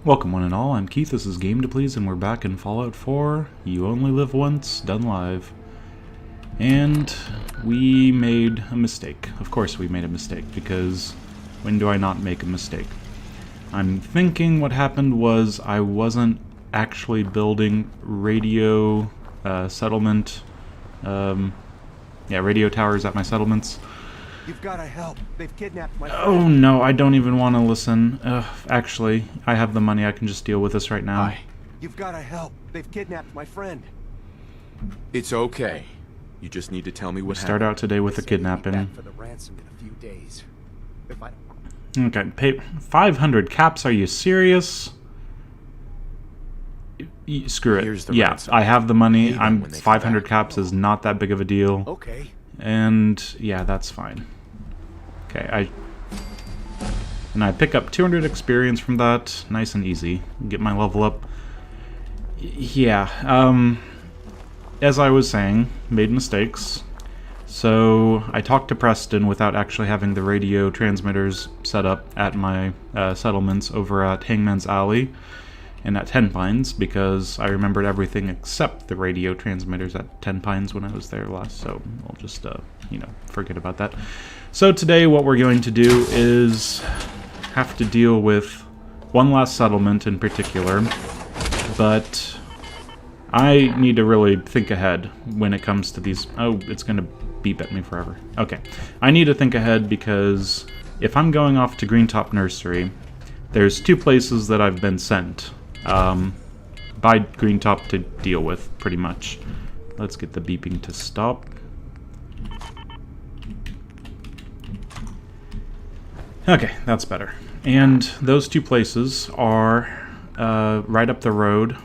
Welcome one and all, I'm Keith, this is Game to Please, and we're back in Fallout 4, You Only Live Once, done live. And we made a mistake. Of course we made a mistake, because when do I not make a mistake? I'm thinking what happened was I wasn't actually building radio settlement, radio towers at my settlements. You've gotta help. They've kidnapped my friend. Oh no, I don't even want to listen. Actually, I have the money, I can just deal with this right now. Hi. You've gotta help. They've kidnapped my friend. It's okay. You just need to tell me what Start happened. out today with a kidnapping. Back for the ransom in a few days. If I Okay, pay 500 caps, are you serious? Screw it. Here's the Yeah, ransom. I have the money. Pay them I'm when they come 500 back. caps is not that big of a deal. Okay. And yeah, that's fine. Okay, I pick up 200 experience from that. Nice and easy. Get my level up. Yeah, as I was saying, made mistakes. So I talked to Preston without actually having the radio transmitters set up at my settlements over at Hangman's Alley and at Ten Pines, because I remembered everything except the radio transmitters at Ten Pines when I was there last, so I'll just, forget about that. So today what we're going to do is have to deal with one last settlement in particular, but I need to really think ahead when it comes to these. Oh, it's going to beep at me forever. Okay. I need to think ahead because if I'm going off to Greentop Nursery, there's two places that I've been sent by Greentop to deal with, pretty much. Let's get the beeping to stop. Okay, that's better. And those two places are right up the road.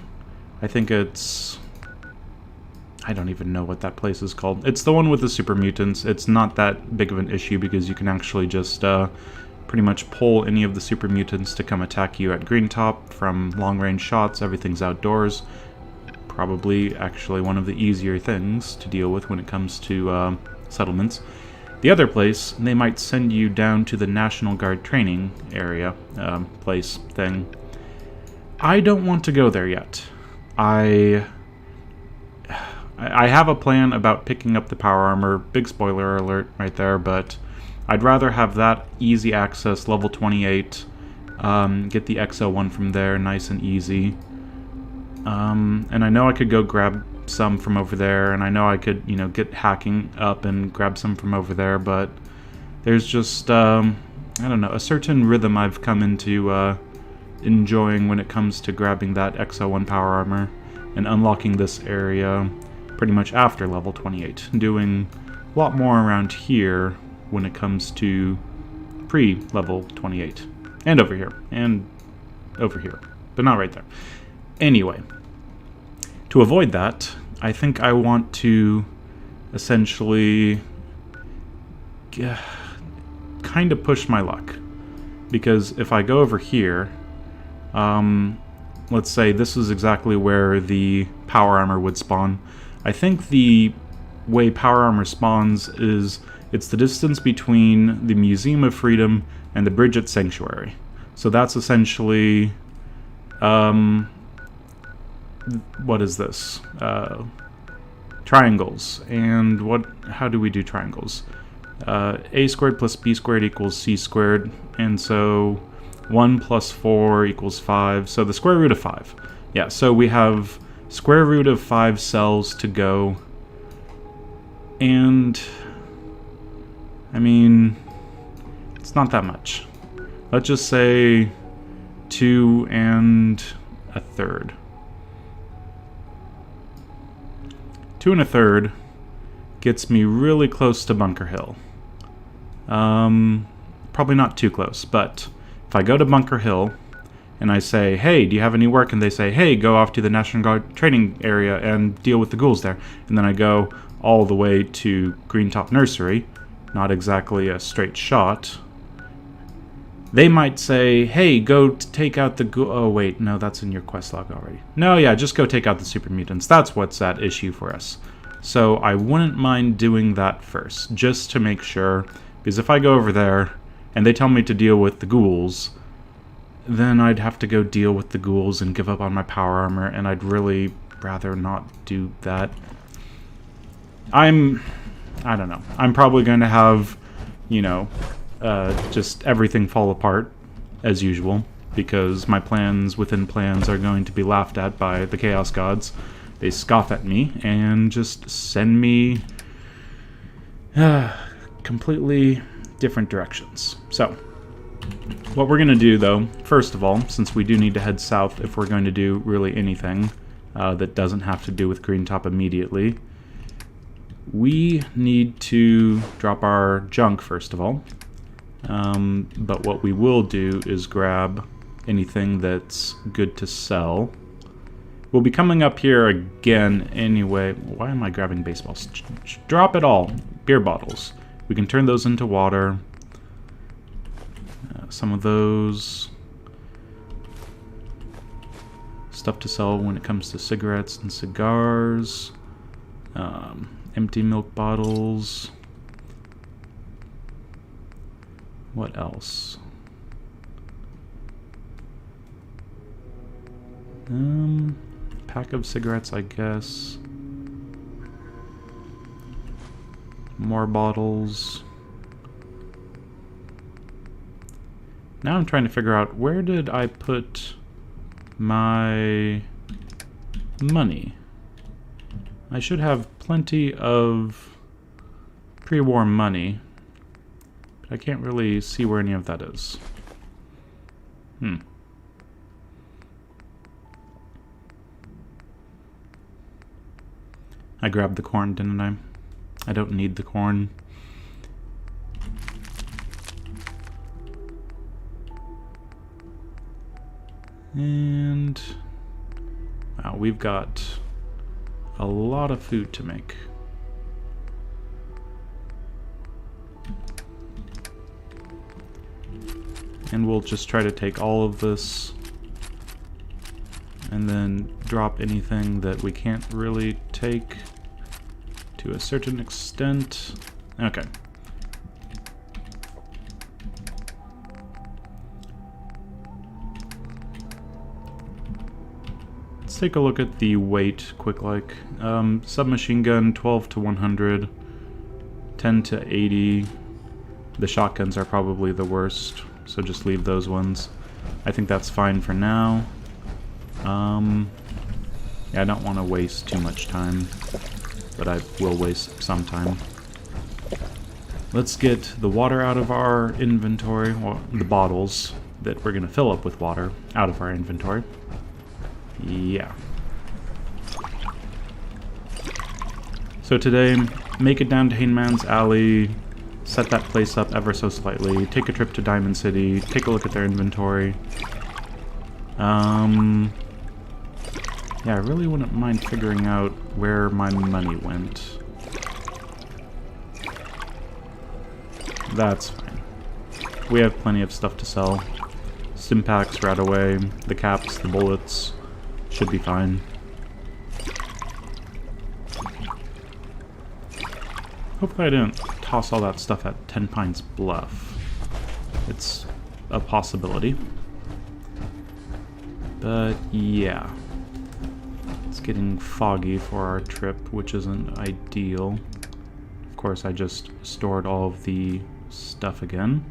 I think it's... I don't even know what that place is called. It's the one with the super mutants. It's not that big of an issue because you can actually just pretty much pull any of the super mutants to come attack you at Greentop from long-range shots. Everything's outdoors. Probably actually one of the easier things to deal with when it comes to settlements. The other place, they might send you down to the National Guard training area place thing. I don't want to go there yet. I have a plan about picking up the power armor. Big spoiler alert right there, but I'd rather have that easy access, level 28, get the XO1 from there, nice and easy. And I know I could go grab some from over there, and I know I could, get hacking up and grab some from over there, but there's just, I don't know, a certain rhythm I've come into enjoying when it comes to grabbing that XO1 power armor and unlocking this area pretty much after level 28, doing a lot more around here when it comes to pre-level 28. And over here. And over here. But not right there. Anyway. To avoid that, I think I want to essentially kind of push my luck. Because if I go over here, let's say this is exactly where the power armor would spawn. I think the way power armor spawns is it's the distance between the Museum of Freedom and the bridge at Sanctuary. So that's essentially, what is this? Triangles. And how do we do triangles? A squared plus B squared equals C squared. And so 1 plus 4 equals 5. So the square root of 5. Yeah, so we have square root of 5 cells to go. And I mean, it's not that much. Let's just say 2 1/3. 2 1/3 gets me really close to Bunker Hill. Probably not too close, but if I go to Bunker Hill and I say, hey, do you have any work? And they say, hey, go off to the National Guard training area and deal with the ghouls there. And then I go all the way to Greentop Nursery, not exactly a straight shot. They might say, hey, go take out the ghoul. Oh, wait, no, that's in your quest log already. No, yeah, just go take out the super mutants. That's what's at issue for us. So I wouldn't mind doing that first, just to make sure. Because if I go over there and they tell me to deal with the ghouls, then I'd have to go deal with the ghouls and give up on my power armor, and I'd really rather not do that. I don't know. I'm probably going to have, you know, just everything fall apart, as usual, because my plans within plans are going to be laughed at by the Chaos Gods. They scoff at me and just send me completely different directions. So, what we're going to do, though, first of all, since we do need to head south if we're going to do really anything that doesn't have to do with Greentop immediately, we need to drop our junk, first of all. But what we will do is grab anything that's good to sell. We'll be coming up here again anyway. Why am I grabbing baseballs? Drop it all. Beer bottles. We can turn those into water. Some of those stuff to sell when it comes to cigarettes and cigars. Empty milk bottles. What else? Pack of cigarettes, I guess. More bottles. Now I'm trying to figure out, where did I put my money? I should have plenty of pre-war money, but I can't really see where any of that is. I grabbed the corn, didn't I? I don't need the corn. And wow, we've got a lot of food to make. And we'll just try to take all of this and then drop anything that we can't really take to a certain extent. Okay. Let's take a look at the weight quick like. Submachine gun 12 to 100, 10 to 80. The shotguns are probably the worst, so just leave those ones. I think that's fine for now. Yeah, I don't want to waste too much time, but I will waste some time. Let's get the water out of our inventory, or the bottles that we're going to fill up with water out of our inventory. Yeah. So today, make it down to Hangman's Alley, set that place up ever so slightly, take a trip to Diamond City, take a look at their inventory. Yeah, I really wouldn't mind figuring out where my money went. That's fine. We have plenty of stuff to sell. Stimpaks right away, the caps, the bullets, should be fine. Hopefully I didn't toss all that stuff at 10 Pines Bluff. It's a possibility. But yeah. It's getting foggy for our trip, which isn't ideal. Of course, I just stored all of the stuff again.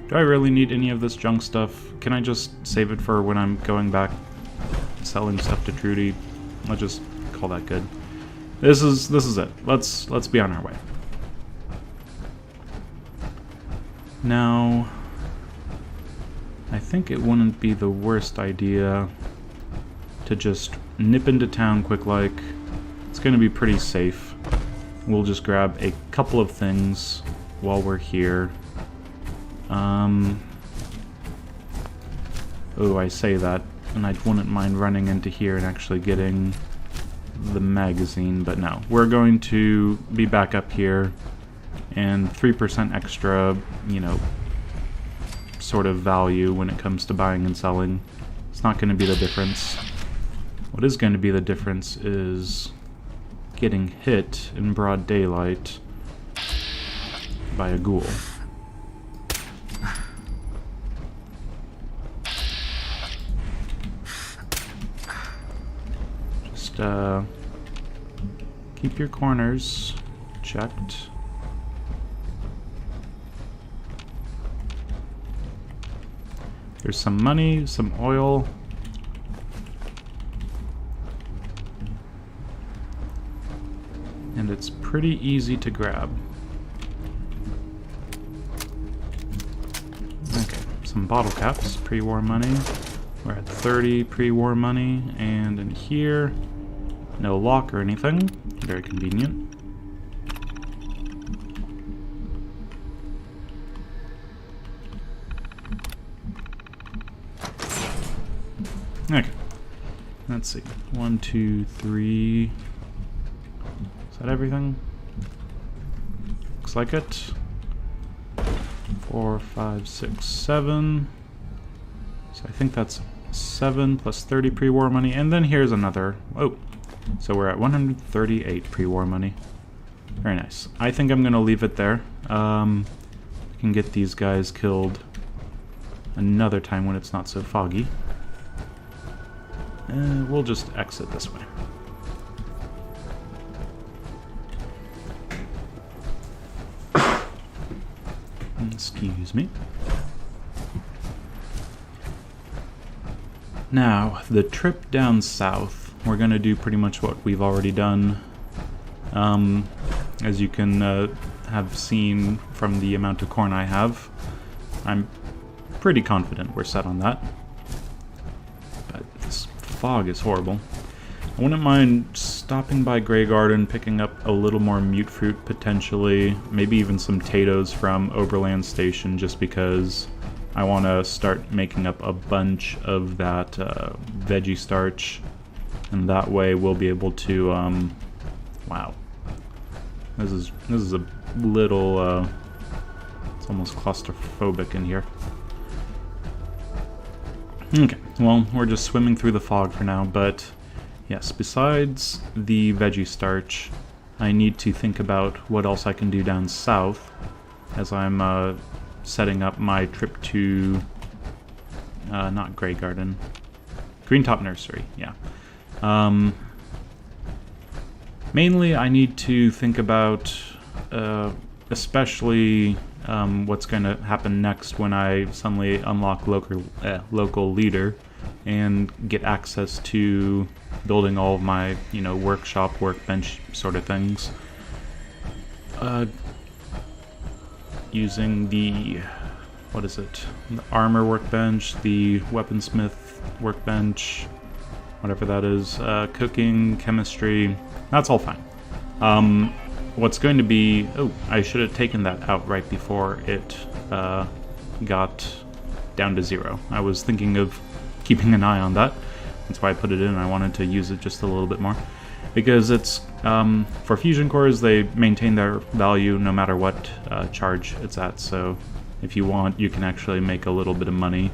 Do I really need any of this junk stuff? Can I just save it for when I'm going back selling stuff to Trudy? I'll just call that good. This is it. Let's be on our way. Now, I think it wouldn't be the worst idea to just nip into town quick like. It's going to be pretty safe. We'll just grab a couple of things while we're here. Oh, I say that, and I wouldn't mind running into here and actually getting the magazine, but no. We're going to be back up here, and 3% extra, you know, sort of value when it comes to buying and selling. It's not going to be the difference. What is going to be the difference is getting hit in broad daylight by a ghoul. Just keep your corners checked. There's some money, some oil. And it's pretty easy to grab. Okay, some bottle caps, pre-war money. We're at 30 pre-war money, and in here, no lock or anything. Very convenient. Okay, let's see. 1, 2, 3. Is that everything? Looks like it. 4, 5, 6, 7. So I think that's 7 plus 30 pre-war money, and then here's another. Oh, so we're at 138 pre-war money. Very nice. I think I'm gonna leave it there. I can get these guys killed another time when it's not so foggy. We'll just exit this way. Excuse me. Now, the trip down south, we're going to do pretty much what we've already done. As you can have seen from the amount of corn I have, I'm pretty confident we're set on that. But this fog is horrible. I wouldn't mind stopping by Grey Garden, picking up a little more mute fruit potentially, maybe even some potatoes from Oberland Station, just because I want to start making up a bunch of that veggie starch, and that way we'll be able to, wow. This is a little, it's almost claustrophobic in here. Okay, well, we're just swimming through the fog for now, but yes, besides the veggie starch, I need to think about what else I can do down south, as I'm setting up my trip to, not Grey Garden, Green Top Nursery, yeah. Mainly I need to think about, especially what's going to happen next when I suddenly unlock local leader and get access to building all of my, workshop, workbench sort of things. Using the, what is it? The armor workbench, the weaponsmith workbench, whatever that is, cooking, chemistry, that's all fine. What's going to be, oh, I should have taken that out right before it got down to 0. I was thinking of keeping an eye on that. That's why I put it in. I wanted to use it just a little bit more. Because it's, for fusion cores, they maintain their value no matter what charge it's at. So if you want, you can actually make a little bit of money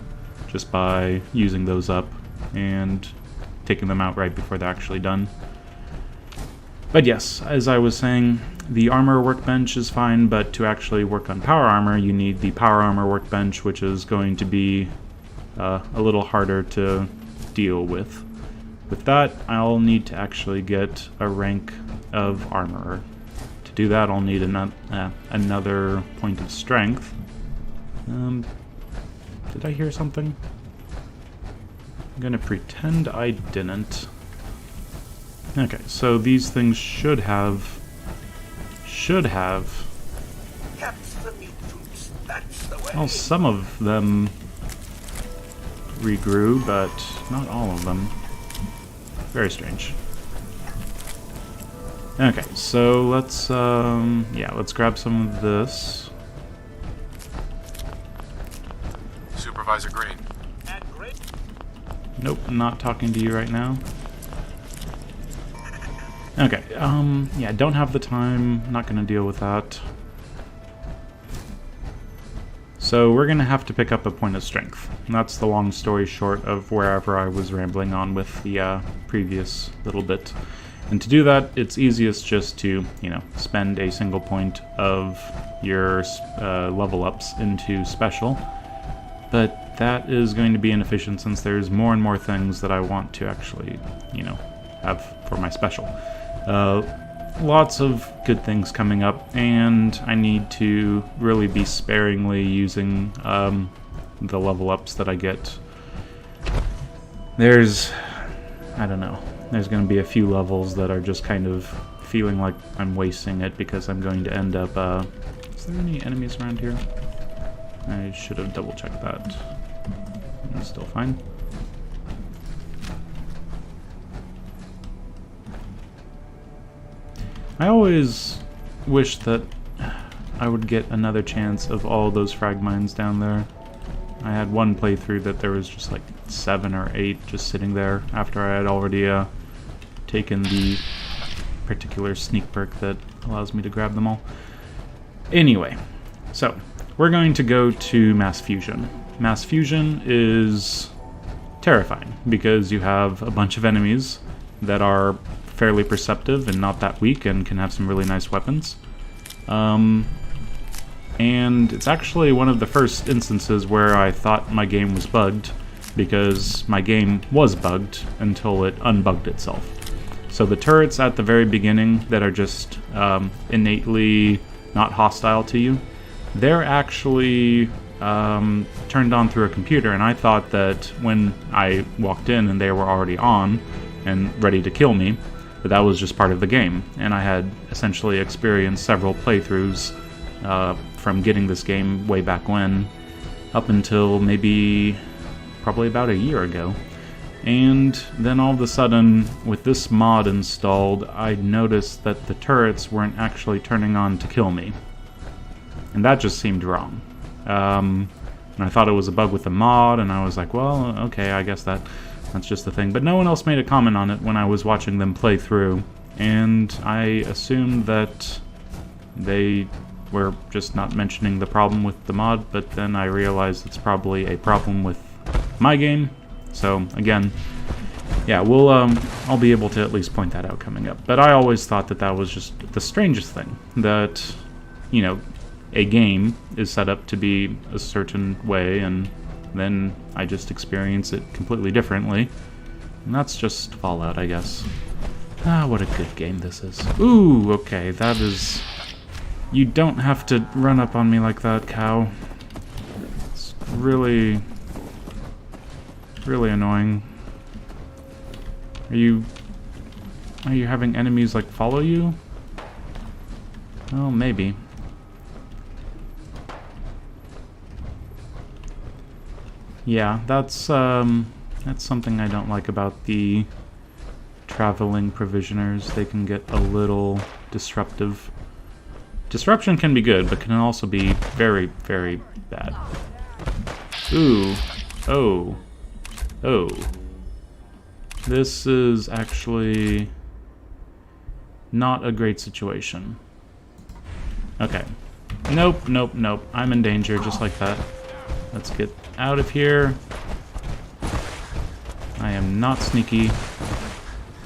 just by using those up and taking them out right before they're actually done. But yes, as I was saying, the armor workbench is fine, but to actually work on power armor, you need the power armor workbench, which is going to be a little harder to deal with. With that, I'll need to actually get a rank of armorer. To do that, I'll need another point of strength. Did I hear something? I'm gonna pretend I didn't. Okay, so these things should have... Well, some of them regrew, but not all of them. Very strange. Okay, so let's, let's grab some of this. Supervisor Green. Nope, I'm not talking to you right now. Okay, yeah, don't have the time, not gonna deal with that. So we're gonna have to pick up a point of strength. And that's the long story short of wherever I was rambling on with the previous little bit. And to do that, it's easiest just to, you know, spend a single point of your level ups into special. But that is going to be inefficient since there's more and more things that I want to actually, you know, have for my special. Lots of good things coming up, and I need to really be sparingly using the level ups that I get. I don't know, there's going to be a few levels that are just kind of feeling like I'm wasting it because I'm going to end up, is there any enemies around here? I should have double checked that. It's still fine. I always wish that I would get another chance of all those frag mines down there. I had one playthrough that there was just like 7 or 8 just sitting there after I had already taken the particular sneak perk that allows me to grab them all. Anyway, so we're going to go to Mass Fusion. Mass Fusion is terrifying because you have a bunch of enemies that are fairly perceptive and not that weak and can have some really nice weapons. And it's actually one of the first instances where I thought my game was bugged, because my game was bugged until it unbugged itself. So the turrets at the very beginning that are just innately not hostile to you, they're actually turned on through a computer, and I thought that when I walked in and they were already on and ready to kill me, that was just part of the game. And I had essentially experienced several playthroughs from getting this game way back when, up until probably about a year ago. And then all of a sudden, with this mod installed, I noticed that the turrets weren't actually turning on to kill me. And that just seemed wrong. And I thought it was a bug with the mod, and I was like, well, okay, I guess that's just the thing. But no one else made a comment on it when I was watching them play through, and I assumed that they were just not mentioning the problem with the mod, but then I realized it's probably a problem with my game. So again, yeah, I'll be able to at least point that out coming up. But I always thought that that was just the strangest thing, that, you know, a game is set up to be a certain way, and then I just experience it completely differently. And that's just Fallout, I guess. Ah, what a good game this is. Ooh, okay, that is... You don't have to run up on me like that, cow. It's really annoying. Are you having enemies, like, follow you? Well, maybe. Yeah, that's something I don't like about the traveling provisioners. They can get a little disruptive. Disruption can be good, but can also be very, very bad. Ooh. Oh. Oh. This is actually not a great situation. Okay. Nope, nope, nope. I'm in danger just like that. Let's get out of here. I am not sneaky.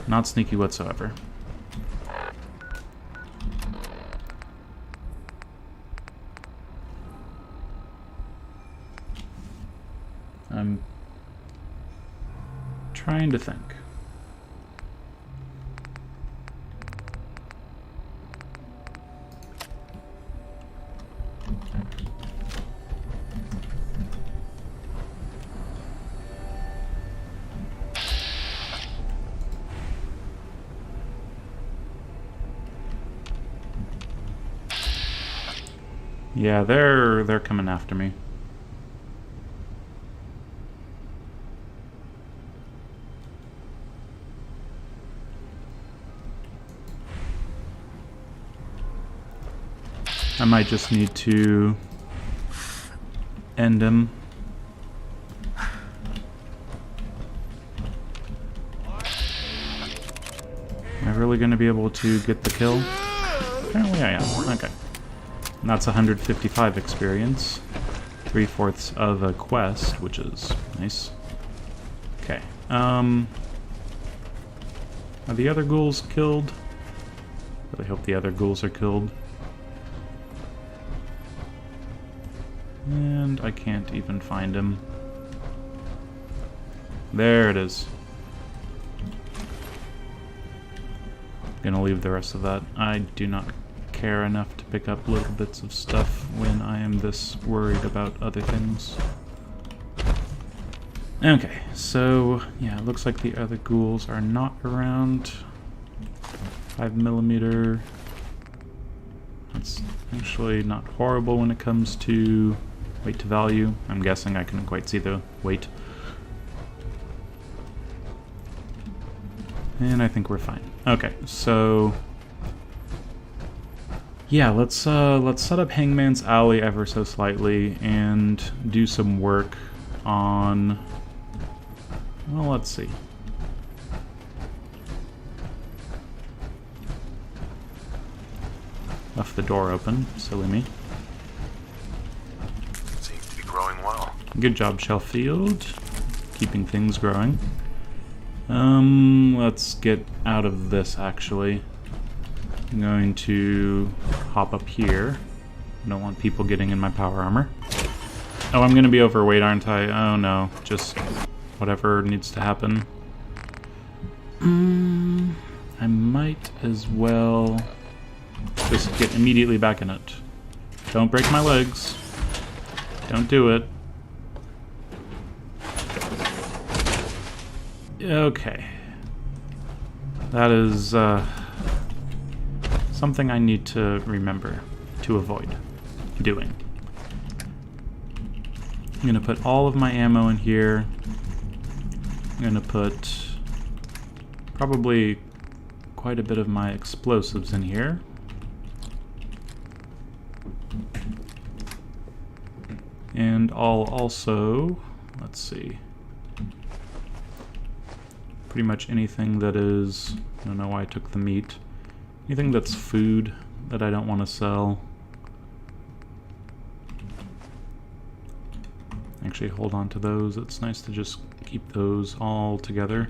Not sneaky whatsoever. I'm trying to think. Yeah, they're coming after me. I might just need to end him. Am I really going to be able to get the kill? Apparently I am. Okay. And that's 155 experience. 3/4 of a quest, which is nice. Okay. Are the other ghouls killed? Really hope the other ghouls are killed. And I can't even find him. There it is. Gonna leave the rest of that. I do not care enough to pick up little bits of stuff when I am this worried about other things. Okay, so yeah, it looks like the other ghouls are not around. 5mm. That's actually not horrible when it comes to weight to value. I'm guessing I couldn't quite see the weight. And I think we're fine. Okay, so yeah, let's set up Hangman's Alley ever so slightly and do some work on, well, let's see. Left the door open, silly me. Seems to be growing well. Good job, Sheffield. Keeping things growing. Let's get out of this, actually. I'm going to hop up here. I don't want people getting in my power armor. Oh, I'm gonna be overweight, aren't I? Oh no, just whatever needs to happen. I might as well just get immediately back in it. Don't break my legs. Don't do it. Okay. That is something I need to remember to avoid doing. I'm going to put all of my ammo in here. I'm going to put probably quite a bit of my explosives in here. And I'll also, let's see, pretty much anything that is, I don't know why I took the meat, anything that's food that I don't want to sell. Actually, hold on to those. It's nice to just keep those all together.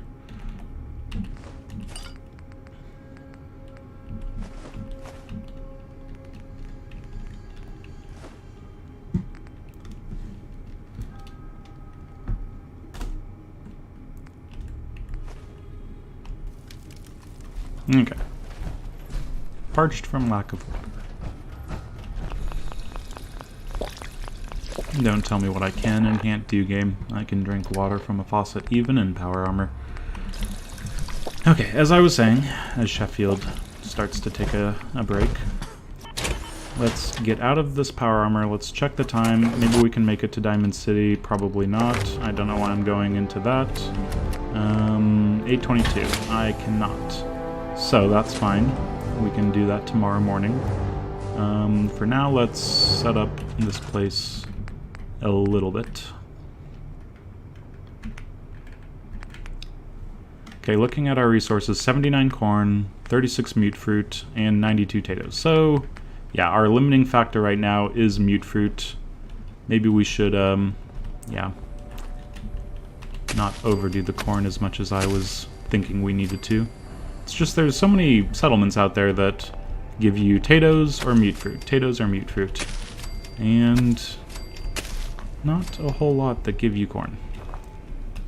Okay. Parched from lack of water. Don't tell me what I can and can't do, game. I can drink water from a faucet even in power armor. Okay, as I was saying, as Sheffield starts to take a break, let's get out of this power armor. Let's check the time. Maybe we can make it to Diamond City. Probably not. I don't know why I'm going into that. 8:22. I cannot. So that's fine. We can do that tomorrow morning. For now, let's set up this place a little bit. Okay, looking at our resources, 79 corn, 36 mute fruit, and 92 potatoes. So, yeah, our limiting factor right now is mute fruit. Maybe we should, yeah, not overdo the corn as much as I was thinking we needed to. It's just there's so many settlements out there that give you potatoes or mute fruit. Potatoes or mute fruit. And not a whole lot that give you corn.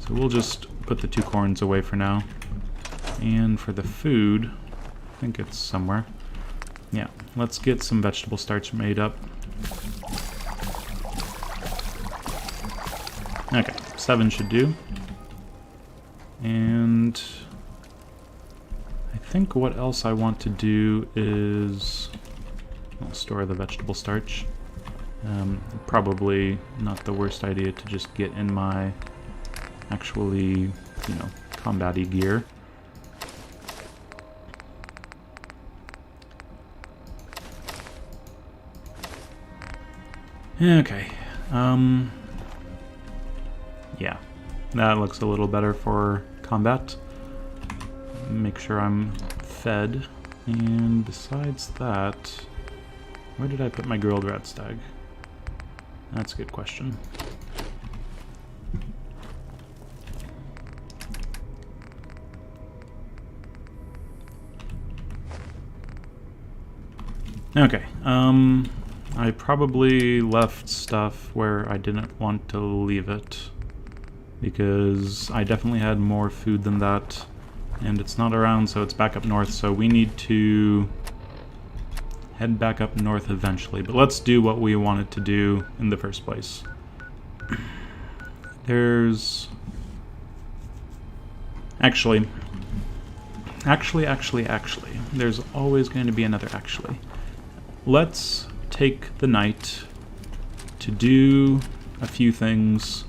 So we'll just put the 2 corns away for now. And for the food, I think it's somewhere. Yeah, let's get some vegetable starch made up. Okay, 7 should do. And I think what else I want to do is I'll store the vegetable starch. Probably not the worst idea to just get in my actually, you know, combat-y gear. Okay, yeah, that looks a little better for combat. Make sure I'm fed, and besides that, where did I put my grilled rat stag? That's a good question. Okay, I probably left stuff where I didn't want to leave it, because I definitely had more food than that, and it's not around, so it's back up north, so we need to head back up north eventually. But let's do what we wanted to do in the first place. There's... Actually, there's always going to be another actually. Let's take the night to do a few things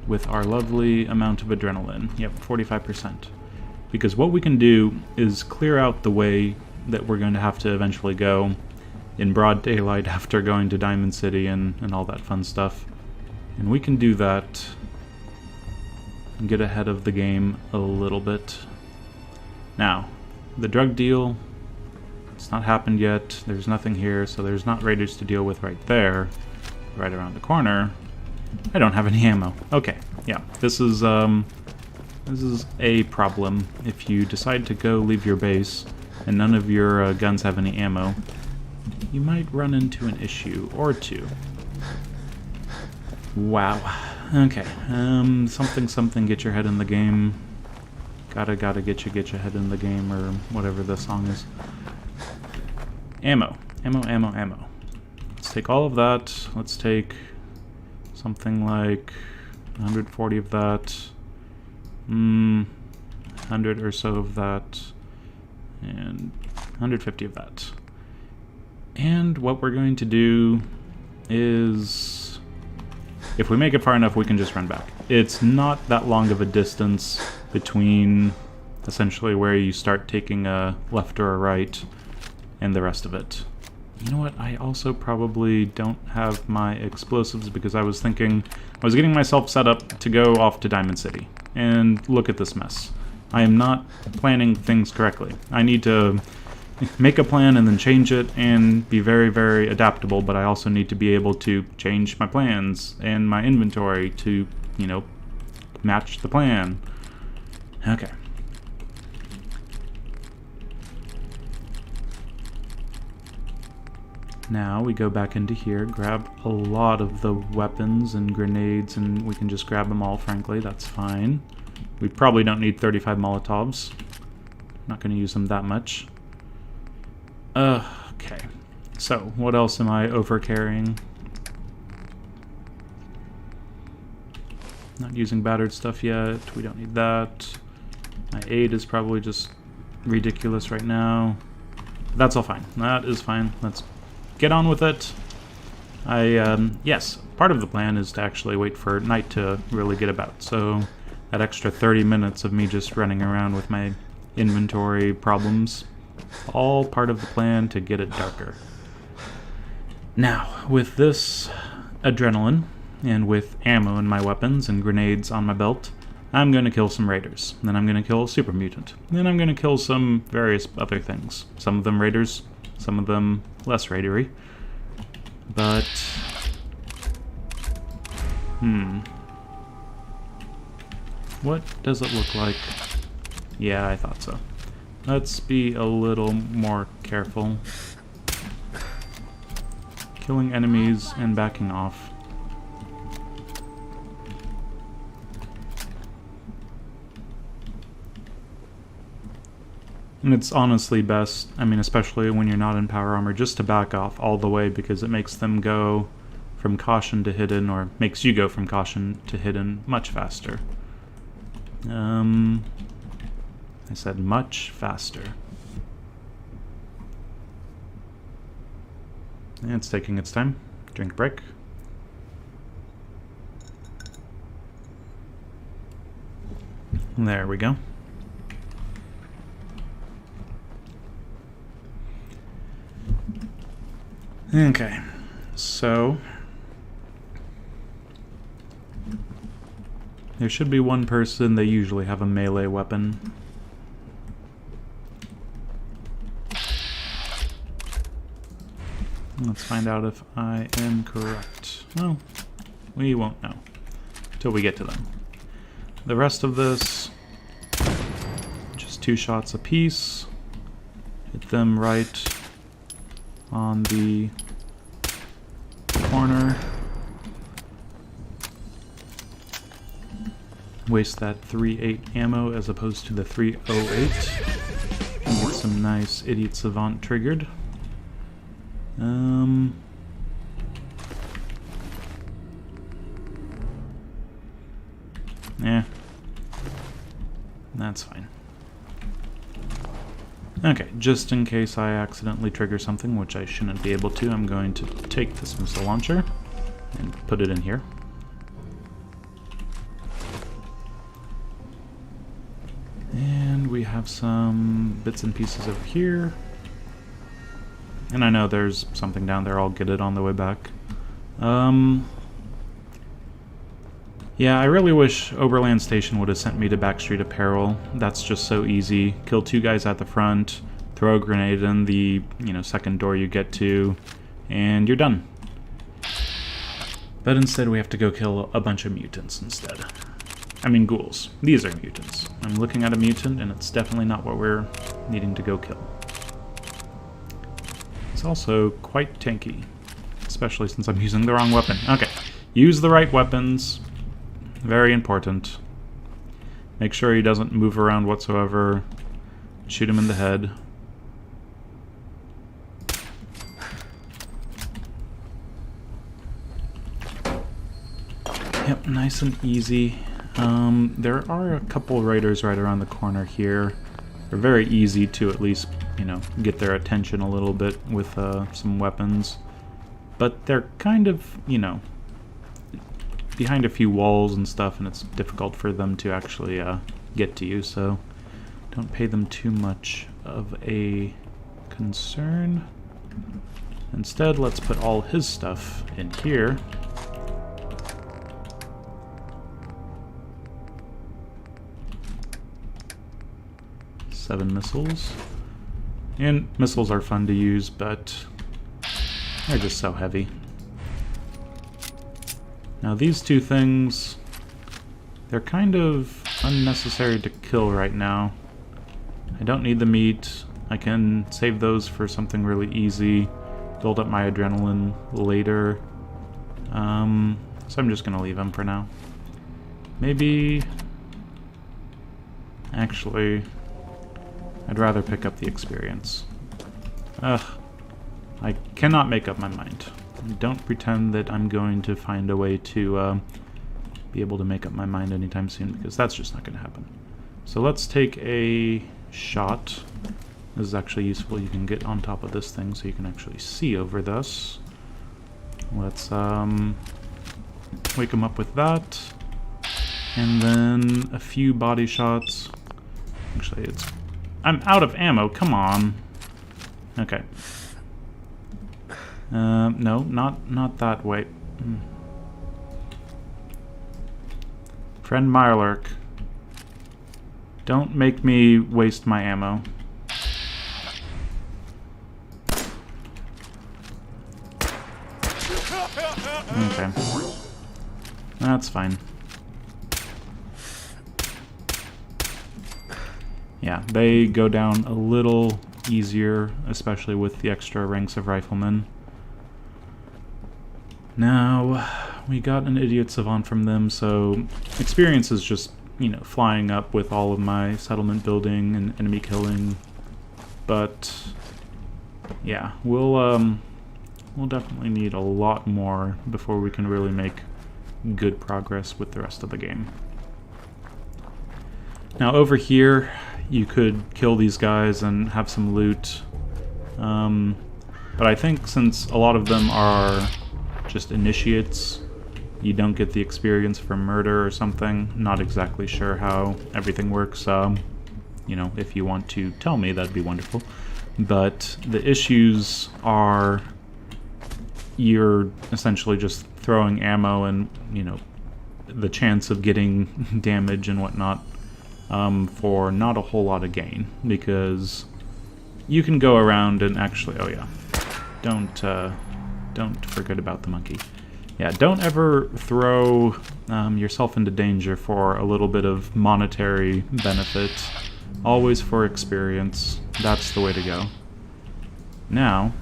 with our lovely amount of adrenaline. Yep, 45%. Because what we can do is clear out the way that we're going to have to eventually go in broad daylight after going to Diamond City and all that fun stuff. And we can do that and get ahead of the game a little bit. Now, the drug deal, it's not happened yet. There's nothing here, so there's not raiders to deal with right there. Right around the corner. I don't have any ammo. Okay, yeah, this is a problem. If you decide to go leave your base and none of your guns have any ammo, you might run into an issue or two. Wow. Okay, something get your head in the game. Gotta get your head in the game, or whatever the song is. Ammo. Let's take all of that. Let's take something like 140 of that. 100 or so of that. And 150 of that. And what we're going to do is, if we make it far enough, we can just run back. It's not that long of a distance between essentially where you start taking a left or a right and the rest of it. You know what? I also probably don't have my explosives because I was thinking I was getting myself set up to go off to Diamond City. And look at this mess. I am not planning things correctly. I need to make a plan and then change it and be very, very adaptable, but I also need to be able to change my plans and my inventory to, you know, match the plan. Okay. Now we go back into here, grab a lot of the weapons and grenades, and we can just grab them all, frankly, that's fine. We probably don't need 35 Molotovs. Not going to use them that much. Okay. So, what else am I over-carrying? Not using battered stuff yet. We don't need that. My aid is probably just ridiculous right now. That's all fine. That is fine. Let's get on with it. Yes, part of the plan is to actually wait for night to really get about. So, that extra 30 minutes of me just running around with my inventory problems, all part of the plan to get it darker. Now, with this adrenaline, and with ammo in my weapons and grenades on my belt, I'm going to kill some raiders. Then I'm going to kill a super mutant. Then I'm going to kill some various other things. Some of them raiders, some of them less raidery. But... what does it look like? Yeah, I thought so. Let's be a little more careful. Killing enemies and backing off. And it's honestly best, I mean, especially when you're not in power armor, just to back off all the way, because it makes them go from caution to hidden, or makes you go from caution to hidden much faster. I said much faster. And it's taking its time. Drink break. There we go. Okay, so there should be one person. They usually have a melee weapon. Let's find out if I am correct. Well, we won't know until we get to them. The rest of this, just 2 shots apiece. Hit them right on the corner. Waste that 3.8 ammo as opposed to the 3.08. And get some nice Idiot Savant triggered. Yeah. That's fine. Okay, just in case I accidentally trigger something, which I shouldn't be able to, I'm going to take this missile launcher and put it in here. And we have some bits and pieces over here. And I know there's something down there, I'll get it on the way back. Yeah, I really wish Oberland Station would have sent me to Backstreet Apparel. That's just so easy. Kill 2 guys at the front, throw a grenade in the, second door you get to, and you're done. But instead we have to go kill a bunch of mutants instead. I mean ghouls. These are mutants. I'm looking at a mutant, and it's definitely not what we're needing to go kill. It's also quite tanky, especially since I'm using the wrong weapon. Okay, use the right weapons. Very important. Make sure he doesn't move around whatsoever. Shoot him in the head. Yep, nice and easy. There are a couple raiders right around the corner here. They're very easy to at least, get their attention a little bit with some weapons. But they're kind of, behind a few walls and stuff, and it's difficult for them to actually get to you, so don't pay them too much of a concern. Instead, let's put all his stuff in here. Seven missiles. And missiles are fun to use, but they're just so heavy. Now these two things, they're kind of unnecessary to kill right now. I don't need the meat. I can save those for something really easy, build up my adrenaline later. So I'm just gonna leave them for now. Maybe... Actually, I'd rather pick up the experience. Ugh. I cannot make up my mind. Don't pretend that I'm going to find a way to be able to make up my mind anytime soon, because that's just not going to happen. So let's take a shot. This is actually useful. You can get on top of this thing so you can actually see over this. Let's wake him up with that. And then a few body shots. Actually, I'm out of ammo. Come on. Okay. No, not that way. Friend Mirelurk, don't make me waste my ammo. Okay. That's fine. Yeah, they go down a little easier, especially with the extra ranks of riflemen. Now, we got an Idiot Savant from them, so experience is just, flying up with all of my settlement building and enemy killing. But, yeah, we'll definitely need a lot more before we can really make good progress with the rest of the game. Now, over here, you could kill these guys and have some loot. But I think since a lot of them are just initiates, you don't get the experience for murder or something. Not exactly sure how everything works. If you want to tell me, that'd be wonderful. But the issues are you're essentially just throwing ammo and, the chance of getting damage and whatnot for not a whole lot of gain, because you can go around and actually, oh yeah, don't forget about the monkey. Yeah, don't ever throw yourself into danger for a little bit of monetary benefit. Always for experience. That's the way to go. Now,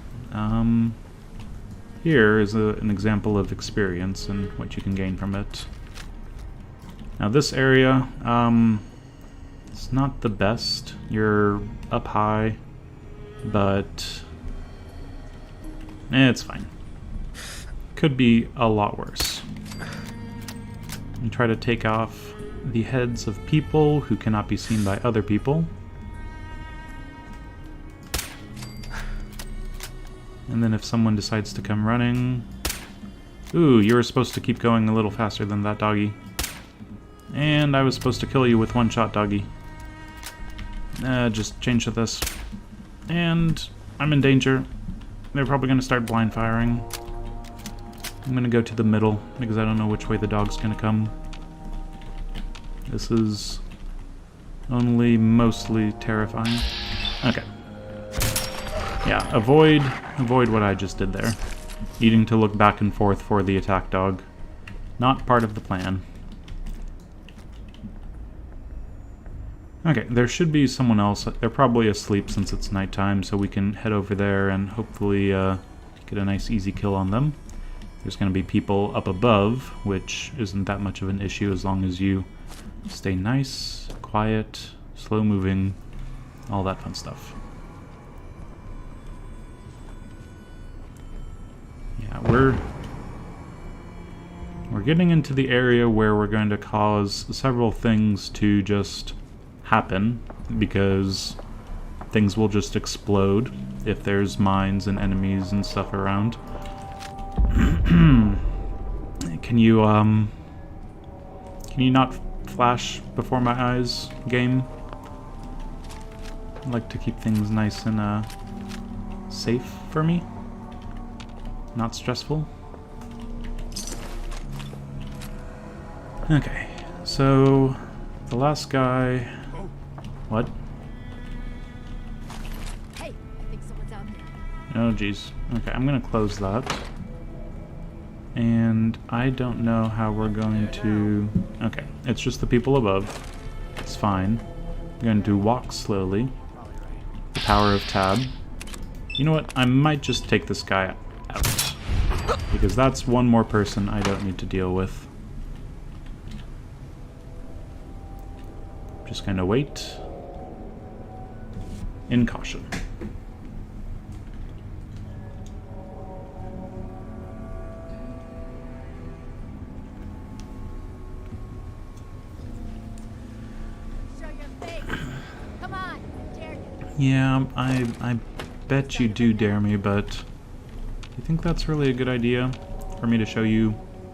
Here is an example of experience and what you can gain from it. Now this area, it's not the best. You're up high, but it's fine. Could be a lot worse. And try to take off the heads of people who cannot be seen by other people. And then if someone decides to come running... Ooh, you were supposed to keep going a little faster than that, doggy. And I was supposed to kill you with one shot, doggy. Just change to this. And I'm in danger. They're probably going to start blind firing. I'm going to go to the middle, because I don't know which way the dog's going to come. This is only mostly terrifying. Okay. Yeah, avoid what I just did there. Needing to look back and forth for the attack dog. Not part of the plan. Okay, there should be someone else. They're probably asleep since it's nighttime, so we can head over there and hopefully get a nice easy kill on them. There's going to be people up above, which isn't that much of an issue as long as you stay nice, quiet, slow moving, all that fun stuff. Yeah, we're getting into the area where we're going to cause several things to just happen, because things will just explode if there's mines and enemies and stuff around. Can you not flash before my eyes, game? I like to keep things nice and safe for me. Not stressful. Okay, so the last guy... What? Hey, I think someone's out here. Oh, jeez. Okay, I'm gonna close that. And I don't know how we're going to... Okay, it's just the people above. It's fine. We're going to walk slowly. The power of tab. You know what? I might just take this guy out. Because that's one more person I don't need to deal with. Just gonna wait. In caution. Show your face. Come on, dare you. Yeah, I bet you do dare me, but do you think that's really a good idea for me to show you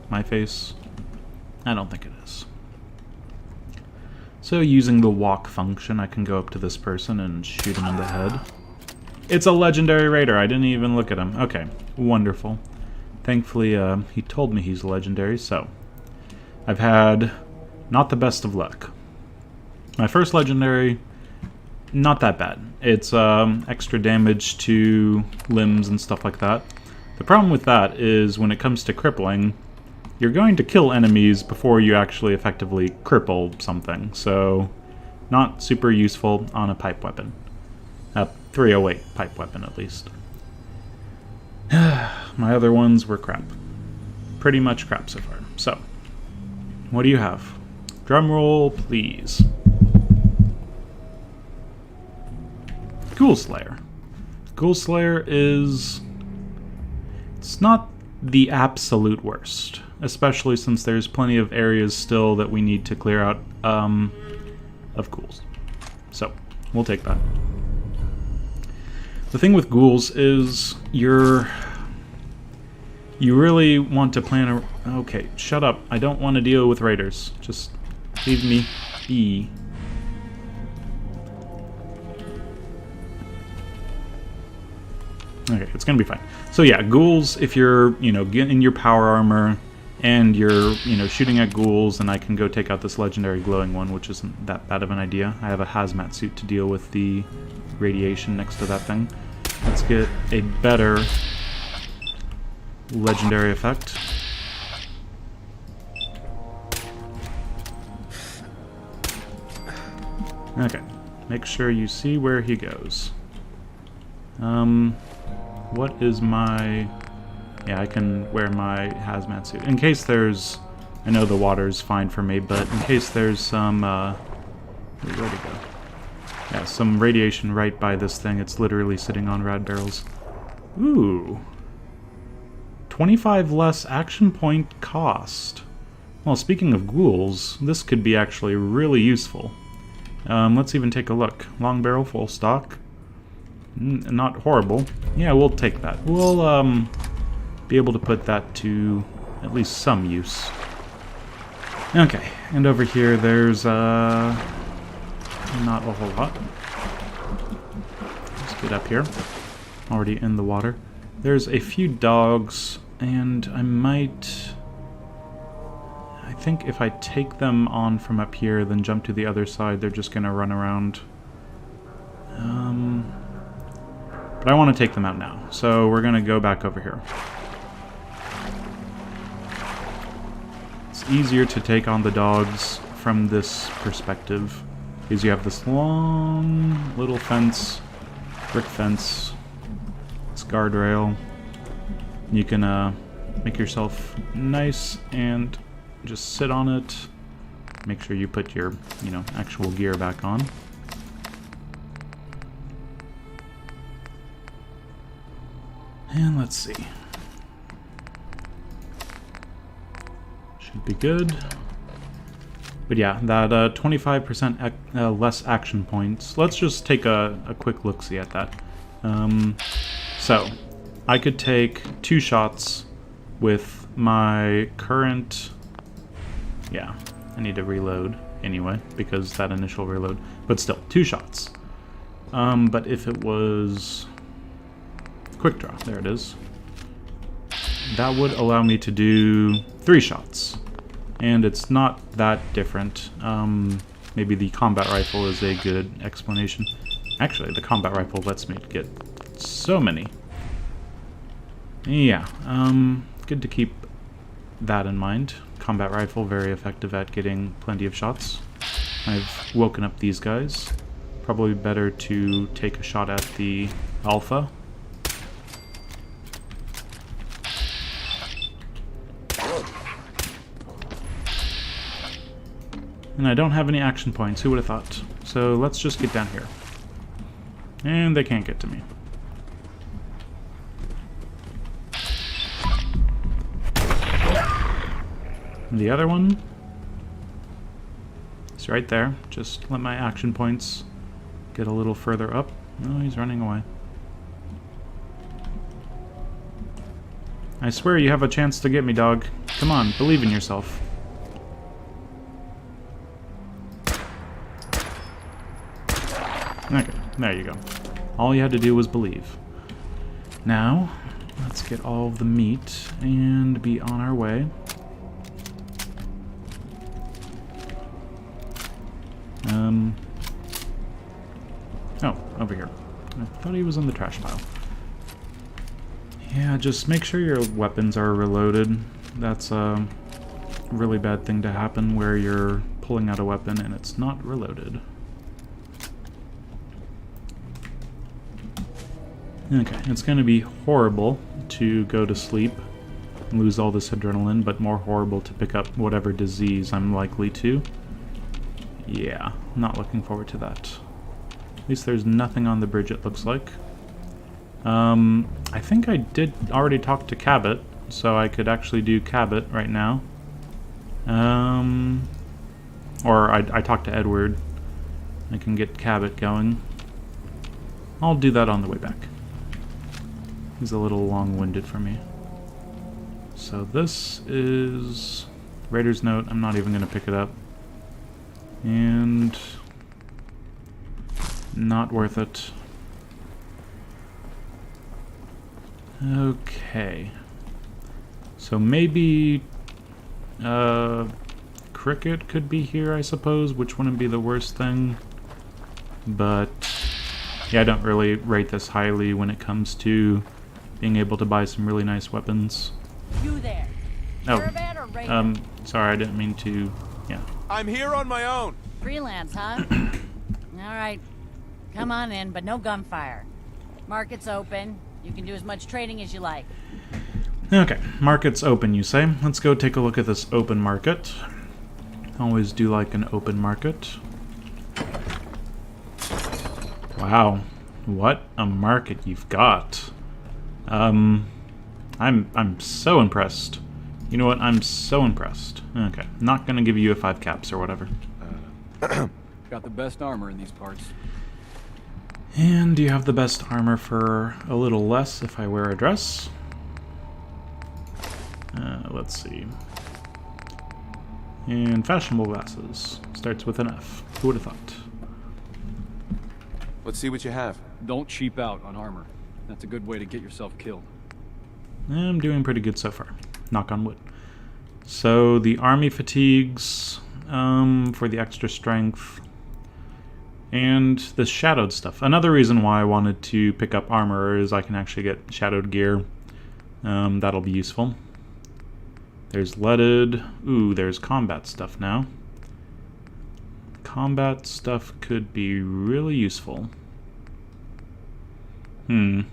my face? I don't think it is. So using the walk function, I can go up to this person and shoot him in the head. It's a legendary raider. I didn't even look at him. Okay, wonderful. Thankfully, he told me he's legendary, so I've had not the best of luck. My first legendary, not that bad. It's extra damage to limbs and stuff like that. The problem with that is when it comes to crippling, you're going to kill enemies before you actually effectively cripple something, so not super useful on a pipe weapon. 308 pipe weapon, at least. My other ones were crap. Pretty much crap so far. So, what do you have? Drum roll, please. Ghoul Slayer. Ghoul Slayer is... It's not the absolute worst, especially since there's plenty of areas still that we need to clear out of ghouls. So, we'll take that. The thing with ghouls is you really want to plan a... Okay, shut up. I don't want to deal with raiders. Just leave me be. Okay, it's gonna be fine. So yeah, ghouls, if you're, in your power armor and you're, shooting at ghouls, and I can go take out this legendary glowing one, which isn't that bad of an idea. I have a hazmat suit to deal with the radiation next to that thing. Let's get a better legendary effect. Okay, make sure you see where he goes. what is my... Yeah, I can wear my hazmat suit. In case there's... I know the water's fine for me, but in case there's some... where'd it go? Yeah, some radiation right by this thing. It's literally sitting on rad barrels. Ooh. 25 less action point cost. Well, speaking of ghouls, this could be actually really useful. Let's even take a look. Long barrel, full stock. Not horrible. Yeah, we'll take that. We'll be able to put that to at least some use. Okay, and over here there's not a whole lot. Let's get up here. Already in the water. There's a few dogs, and I think if I take them on from up here, then jump to the other side, they're just gonna run around. But I want to take them out now, so we're gonna go back over here. It's easier to take on the dogs from this perspective, because you have this long little fence, brick fence, this guardrail. You can make yourself nice and just sit on it. Make sure you put your, actual gear back on. And let's see. Should be good. But yeah, that 25% less action points. Let's just take a quick look-see at that. So, I could take 2 shots with my current... Yeah, I need to reload anyway, because that initial reload. But still, 2 shots. But if it was... Quick draw, there it is. That would allow me to do 3 shots. And it's not that different. Maybe the combat rifle is a good explanation. Actually, the combat rifle lets me get so many. Yeah, good to keep that in mind. Combat rifle, very effective at getting plenty of shots. I've woken up these guys. Probably better to take a shot at the alpha. And I don't have any action points, who would have thought? So let's just get down here. And they can't get to me. And the other one is right there. Just let my action points get a little further up. Oh, he's running away. I swear you have a chance to get me, dog. Come on, believe in yourself. Okay, there you go. All you had to do was believe. Now, let's get all of the meat and be on our way. Oh, over here. I thought he was in the trash pile. Yeah, just make sure your weapons are reloaded. That's a really bad thing to happen where you're pulling out a weapon and it's not reloaded. Okay, it's going to be horrible to go to sleep and lose all this adrenaline, but more horrible to pick up whatever disease I'm likely to. Yeah, not looking forward to that. At least there's nothing on the bridge, it looks like. I think I did already talk to Cabot, so I could actually do Cabot right now. Or I talked to Edward. I can get Cabot going. I'll do that on the way back. He's a little long-winded for me. So this is Raider's Note. I'm not even going to pick it up. And not worth it. Okay. So maybe Cricket could be here, I suppose, which wouldn't be the worst thing. But yeah, I don't really rate this highly when it comes to being able to buy some really nice weapons. You there. Oh, Caravan or Raider? sorry, I didn't mean to, yeah. I'm here on my own. Freelance, huh? All right. Come on in, but no gunfire. Market's open. You can do as much trading as you like. Okay, market's open, you say? Let's go take a look at this open market. Always do like an open market. Wow, what a market you've got. I'm so impressed. You know what? I'm so impressed. Okay, not gonna give you a 5 caps or whatever. Got the best armor in these parts. And you have the best armor for a little less if I wear a dress. Let's see. And fashionable glasses. Starts with an F. Who would have thought? Let's see what you have. Don't cheap out on armor. That's a good way to get yourself killed. I'm doing pretty good so far. Knock on wood. So the army fatigues for the extra strength. And the shadowed stuff. Another reason why I wanted to pick up armor is I can actually get shadowed gear. That'll be useful. There's leaded. Ooh, there's combat stuff now. Combat stuff could be really useful. Yeah,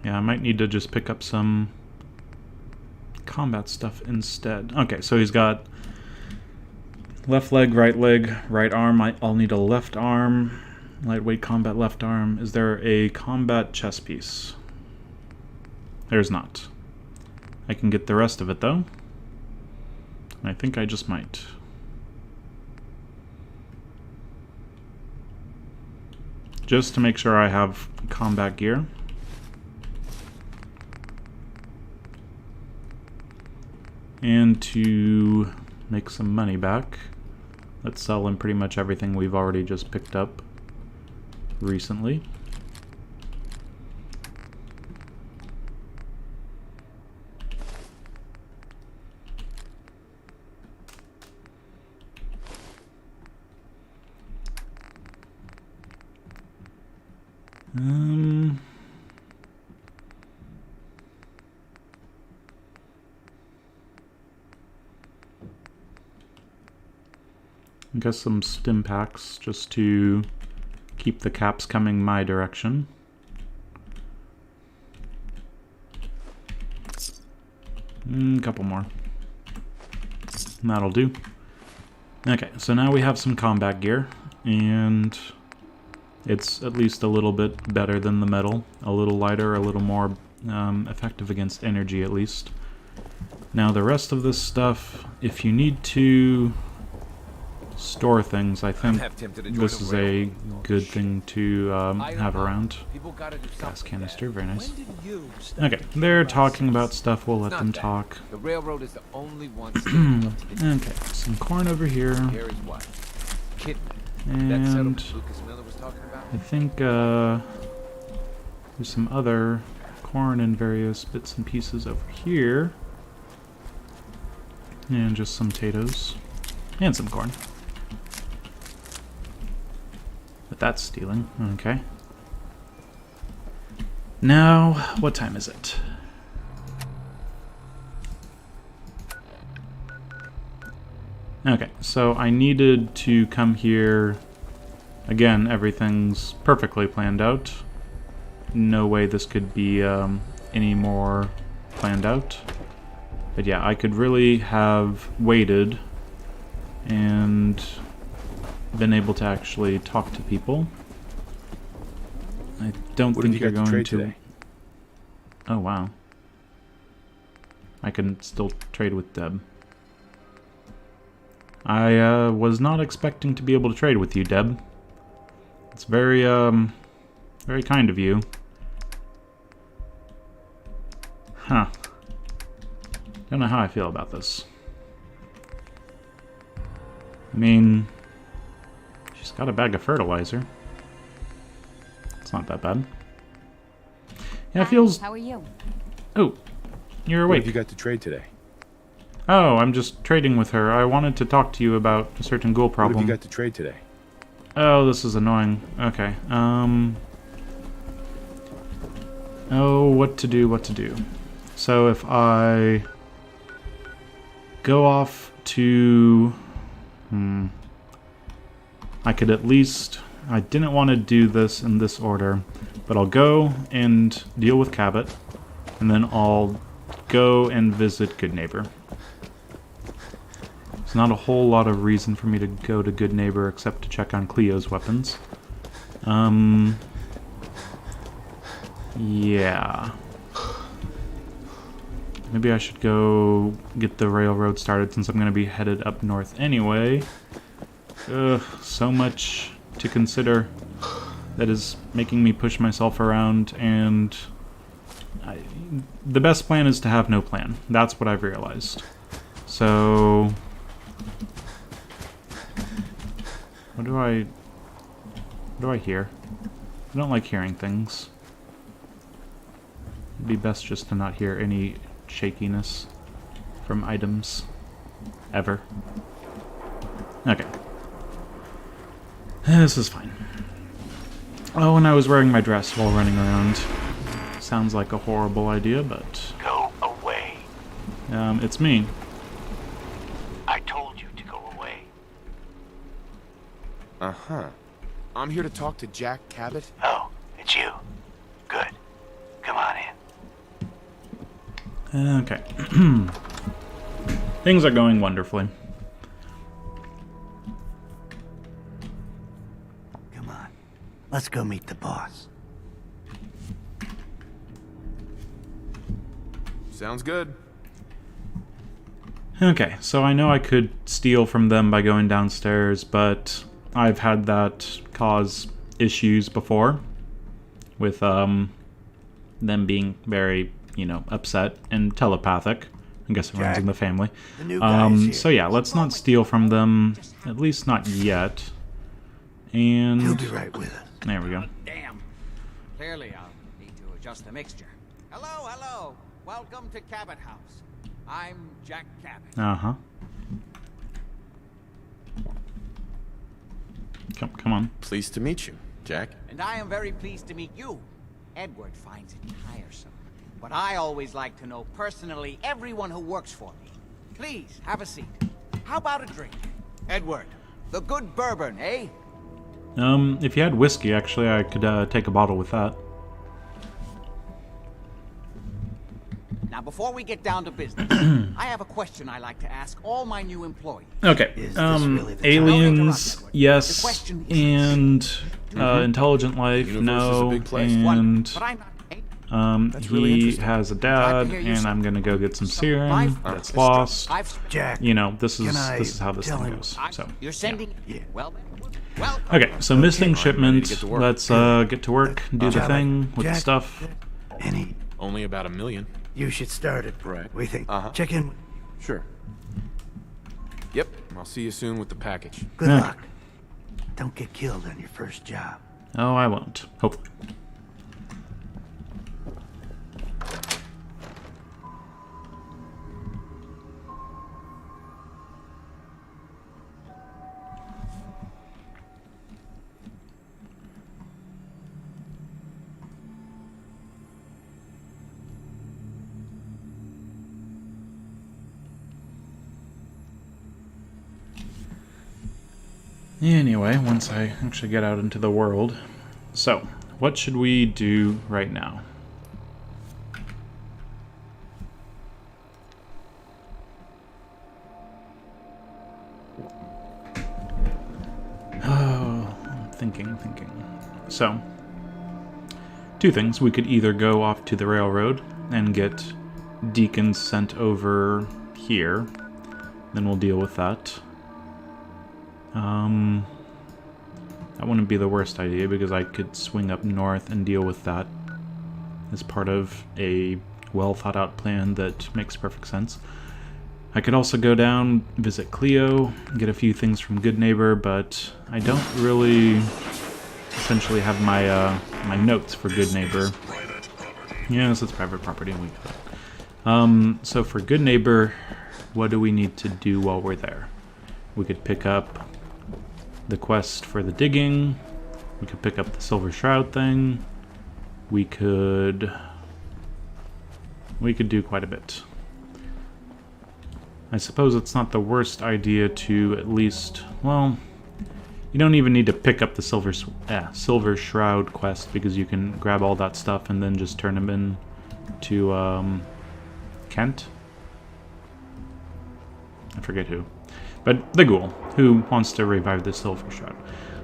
I might need to just pick up some combat stuff instead. Okay, so he's got left leg, right arm. I'll need a left arm. Lightweight combat left arm. Is there a combat chest piece? There's not. I can get the rest of it though. I think I just might. Just to make sure I have combat gear. And to make some money back, let's sell him pretty much everything we've already just picked up recently. I guess some stim packs just to keep the caps coming my direction. A couple more. That'll do. Okay, so now we have some combat gear, and it's at least a little bit better than the metal. A little lighter, a little more effective against energy at least. Now the rest of this stuff, if you need to store things, I think this is a good thing to have around. Gas canister, very nice. Okay, they're talking about stuff, we'll let them talk. The railroad is the only one. Okay, some corn over here. Here is what? And Lucas Miller was talking about? I think there's some other corn and various bits and pieces over here. And just some potatoes. And some corn. But that's stealing. Okay. Now, what time is it? Okay, so I needed to come here. Again, everything's perfectly planned out. No way this could be any more planned out. But yeah, I could really have waited and been able to actually talk to people. I don't think you're going to. Today? Oh wow. I can still trade with Deb. I was not expecting to be able to trade with you, Deb. It's very very kind of you. Huh. Don't know how I feel about this. I mean, she's got a bag of fertilizer. It's not that bad. Yeah, it feels... How are you? Oh, you're What awake. have you got to trade today? Oh, I'm just trading with her. I wanted to talk to you about a certain ghoul What problem. have you got to trade today? Oh, this is annoying. Okay, oh, what to do. So if I go off to... I could at least I didn't want to do this in this order, but I'll go and deal with Cabot, and then I'll go and visit Good Neighbor. There's not a whole lot of reason for me to go to Good Neighbor except to check on Cleo's weapons. Yeah. Maybe I should go get the railroad started since I'm going to be headed up north anyway. Ugh, so much to consider that is making me push myself around, and the best plan is to have no plan. That's what I've realized. So... What do I hear? I don't like hearing things. It'd be best just to not hear any shakiness from items. Ever. Okay. This is fine. Oh, and I was wearing my dress while running around. Sounds like a horrible idea, but... Go away. It's me. I told you to go away. Uh-huh. I'm here to talk to Jack Cabot. Oh, it's you. Good. Come on in. Okay. Things are going wonderfully. Come on. Let's go meet the boss. Sounds good. Okay, so I know I could steal from them by going downstairs, but I've had that cause issues before with them being very, you know, upset and telepathic. I guess it runs in the family. The new guy is here. So yeah, let's not steal from them, at least not yet. And He'll be right with us. there we go. Damn. Clearly, I'll need to adjust the mixture. Hello, hello. Welcome to Cabot House. I'm Jack Cabot. Uh-huh. Come on. Pleased to meet you, Jack. And I am very pleased to meet you. Edward finds it tiresome, but I always like to know personally everyone who works for me. Please, have a seat. How about a drink? Edward, the good bourbon, eh? If you had whiskey, actually, I could take a bottle with that. Now, before we get down to business, I have a question I like to ask all my new employees. Okay. Is this really the time? Aliens, The yes, question is- and intelligent life, Universe is a no, big place. and But I'm not... That's really he interesting. has a Glad dad, to hear you and say- I'm gonna go get some So, serum I've- that's lost. I've... Jack, You know, this Can I is how this tell thing him- goes. So You're sending... Yeah. Well, well... okay, so missing ready to shipment. get to work. Let's get to work, do the Jack, thing with the Jack, stuff. Any, Only about 1 million. you should start it. Right. We think. Uh-huh. Check in. Sure. Yep, I'll see you soon with the package. Good Okay. luck. Don't get killed on your first job. Oh, I won't. Hopefully. Anyway, once I actually get out into the world. So, what should we do right now? Oh, I'm thinking. So, two things. We could either go off to the railroad and get Deacon sent over here. Then we'll deal with that. That wouldn't be the worst idea because I could swing up north and deal with that as part of a well thought out plan that makes perfect sense. I could also go down, visit Cleo, get a few things from Good Neighbor, but I don't really essentially have my my notes for Good Neighbor. Yes, it's private property and we got it. So for Good Neighbor, what do we need to do while we're there? We could pick up the quest for the digging. We could pick up the Silver Shroud thing. We could do quite a bit. I suppose it's not the worst idea to at least, well, You don't even need to pick up the Silver Shroud quest because you can grab all that stuff and then just turn them in to Kent. I forget who. But the ghoul who wants to revive the Silver Shroud.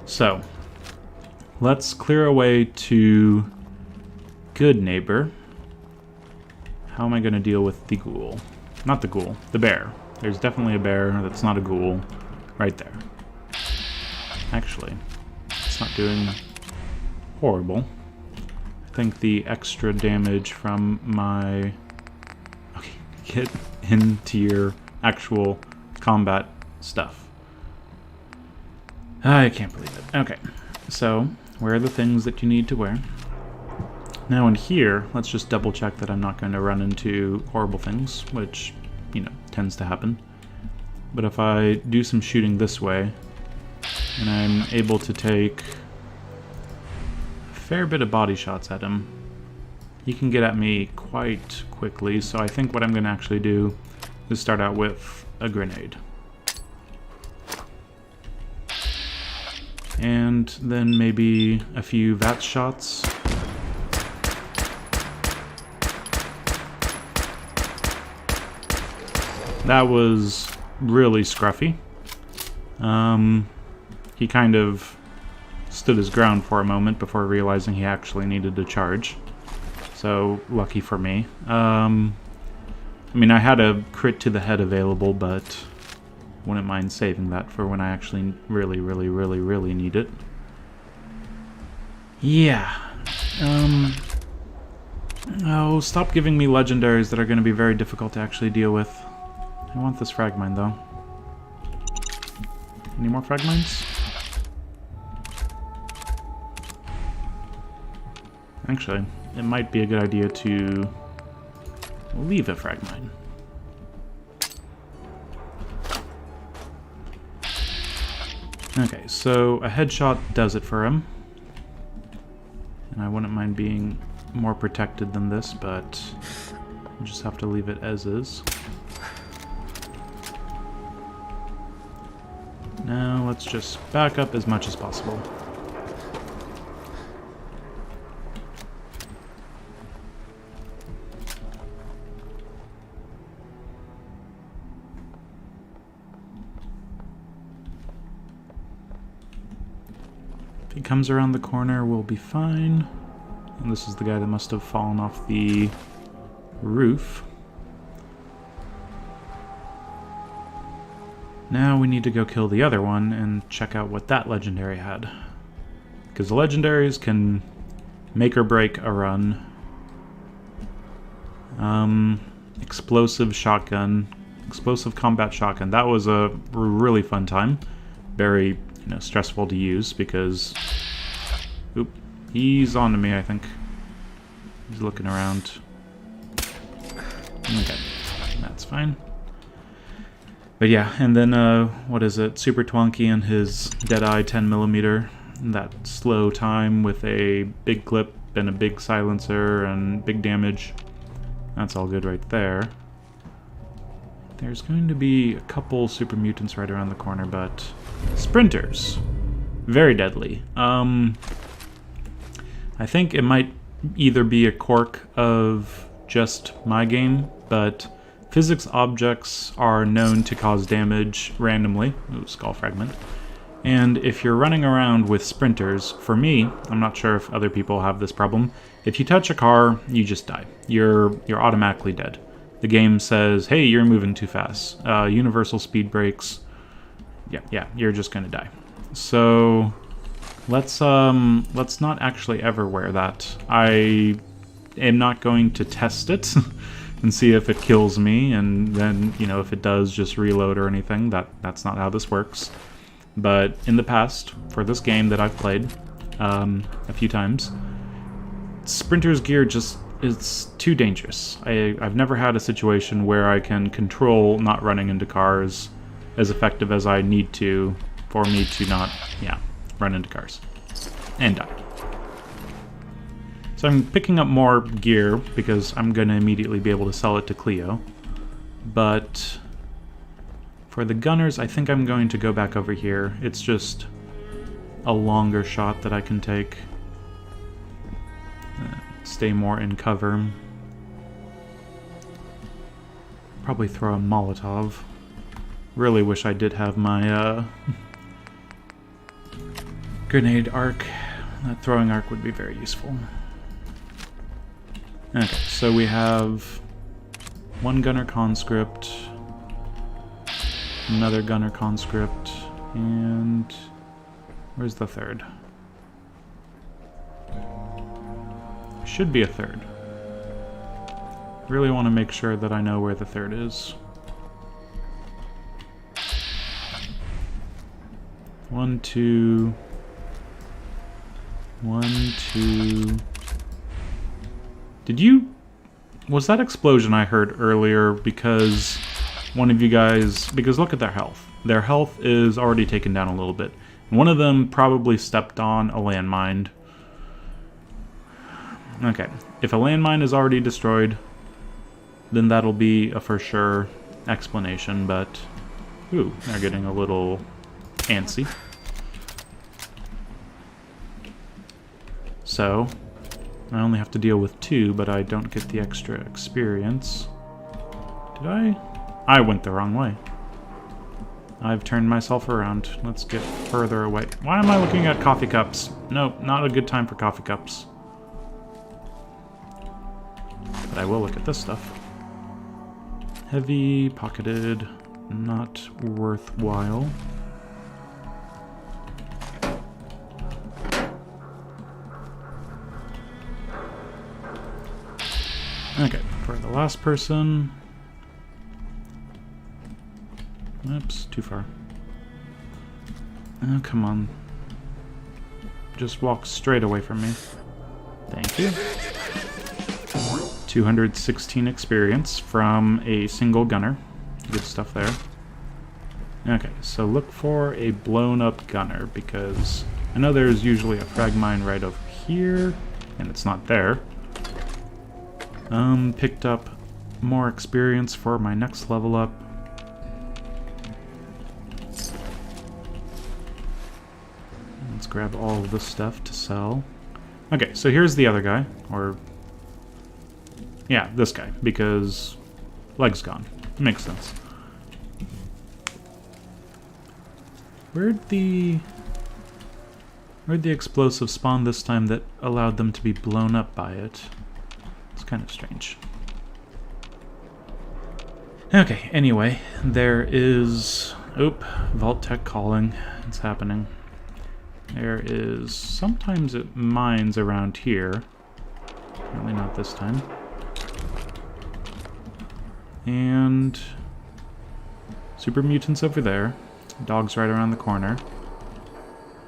So, let's clear a way to Good Neighbor. How am I going to deal with the ghoul? Not the ghoul, the bear. There's definitely a bear that's not a ghoul right there. Actually, it's not doing horrible. I think the extra damage from my... Okay, get into your actual combat stuff. I can't believe it. Okay, so wear the things that you need to wear. Now in here, let's just double check that I'm not going to run into horrible things, which, you know, tends to happen. But if I do some shooting this way, and I'm able to take a fair bit of body shots at him, he can get at me quite quickly, so I think what I'm going to actually do is start out with a grenade. And then maybe a few VAT shots. That was really scruffy. He kind of stood his ground for a moment before realizing he actually needed to charge. So, lucky for me. I mean, I had a crit to the head available, but wouldn't mind saving that for when I actually really need it. Yeah. Oh, stop giving me legendaries that are going to be very difficult to actually deal with. I want this frag mine, though. Any more frag mines? Actually, it might be a good idea to leave a frag mine. Okay, so a headshot does it for him. And I wouldn't mind being more protected than this, but I just have to leave it as is. Now let's just back up as much as possible. If he comes around the corner, we'll be fine. And this is the guy that must have fallen off the roof. Now we need to go kill the other one and check out what that legendary had. Because the legendaries can make or break a run. Explosive shotgun. Explosive combat shotgun. That was a really fun time. Very, stressful to use because... Oop. He's on to me, I think. He's looking around. Okay. That's fine. But yeah, and then, what is it? Super Twonky and his Deadeye 10mm. That slow time with a big clip and a big silencer and big damage. That's all good right there. There's going to be a couple super mutants right around the corner, but... Sprinters. Very deadly. I think it might either be a quirk of just my game, but... Physics objects are known to cause damage randomly. Ooh, skull fragment. And if you're running around with sprinters, for me, I'm not sure if other people have this problem, if you touch a car, you just die. You're automatically dead. The game says, hey, you're moving too fast. Universal speed brakes. Yeah, you're just gonna die. So let's not actually ever wear that. I am not going to test it. And see if it kills me, and then, if it does, just reload or anything. That's not how this works. But in the past, for this game that I've played a few times, Sprinter's gear just is too dangerous. I've never had a situation where I can control not running into cars as effective as I need to for me to not, run into cars and die. So I'm picking up more gear because I'm going to immediately be able to sell it to Cleo. But for the gunners, I think I'm going to go back over here. It's just a longer shot that I can take. Stay more in cover. Probably throw a Molotov. Really wish I did have my grenade arc. That throwing arc would be very useful. Okay, so we have one gunner conscript, another gunner conscript, and where's the third? Should be a third. Really want to make sure that I know where the third is. 1, 2. 1, 2. Did you... Was that explosion I heard earlier because one of you guys... Because look at their health. Their health is already taken down a little bit. One of them probably stepped on a landmine. Okay. If a landmine is already destroyed, then that'll be a for sure explanation, but... Ooh, they're getting a little antsy. So, I only have to deal with 2, but I don't get the extra experience. Did I? I went the wrong way. I've turned myself around. Let's get further away. Why am I looking at coffee cups? Nope, not a good time for coffee cups. But I will look at this stuff. Heavy, pocketed, not worthwhile. Okay, for the last person... Oops, too far. Oh, come on. Just walk straight away from me. Thank you. 216 experience from a single gunner. Good stuff there. Okay, so look for a blown up gunner, because I know there's usually a frag mine right over here, and it's not there. Picked up more experience for my next level up. Let's grab all of this stuff to sell. Okay, so here's the other guy, or... Yeah, this guy, because leg's gone. Makes sense. Where'd the explosive spawn this time that allowed them to be blown up by it? It's kind of strange. Okay, anyway, there is... Oop, Vault Tech calling. It's happening. There is... Sometimes it mines around here. Apparently not this time. And... Super mutants over there. Dog's right around the corner.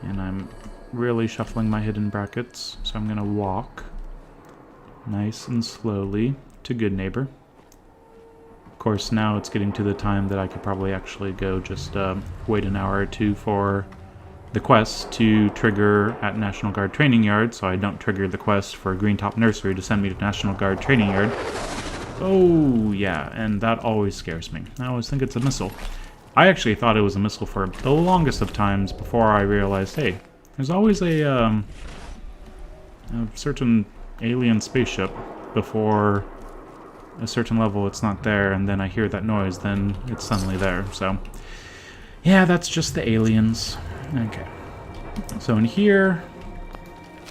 And I'm really shuffling my hidden brackets, so I'm gonna walk nice and slowly to Good Neighbor. Of course, now it's getting to the time that I could probably actually go just wait an hour or two for the quest to trigger at National Guard Training Yard, so I don't trigger the quest for Green Top Nursery to send me to National Guard Training Yard. Oh, yeah, and that always scares me. I always think it's a missile. I actually thought it was a missile for the longest of times before I realized, hey, there's always a certain alien spaceship before a certain level it's not there, and then I hear that noise, then it's suddenly there. So, yeah, that's just the aliens. Okay. So in here,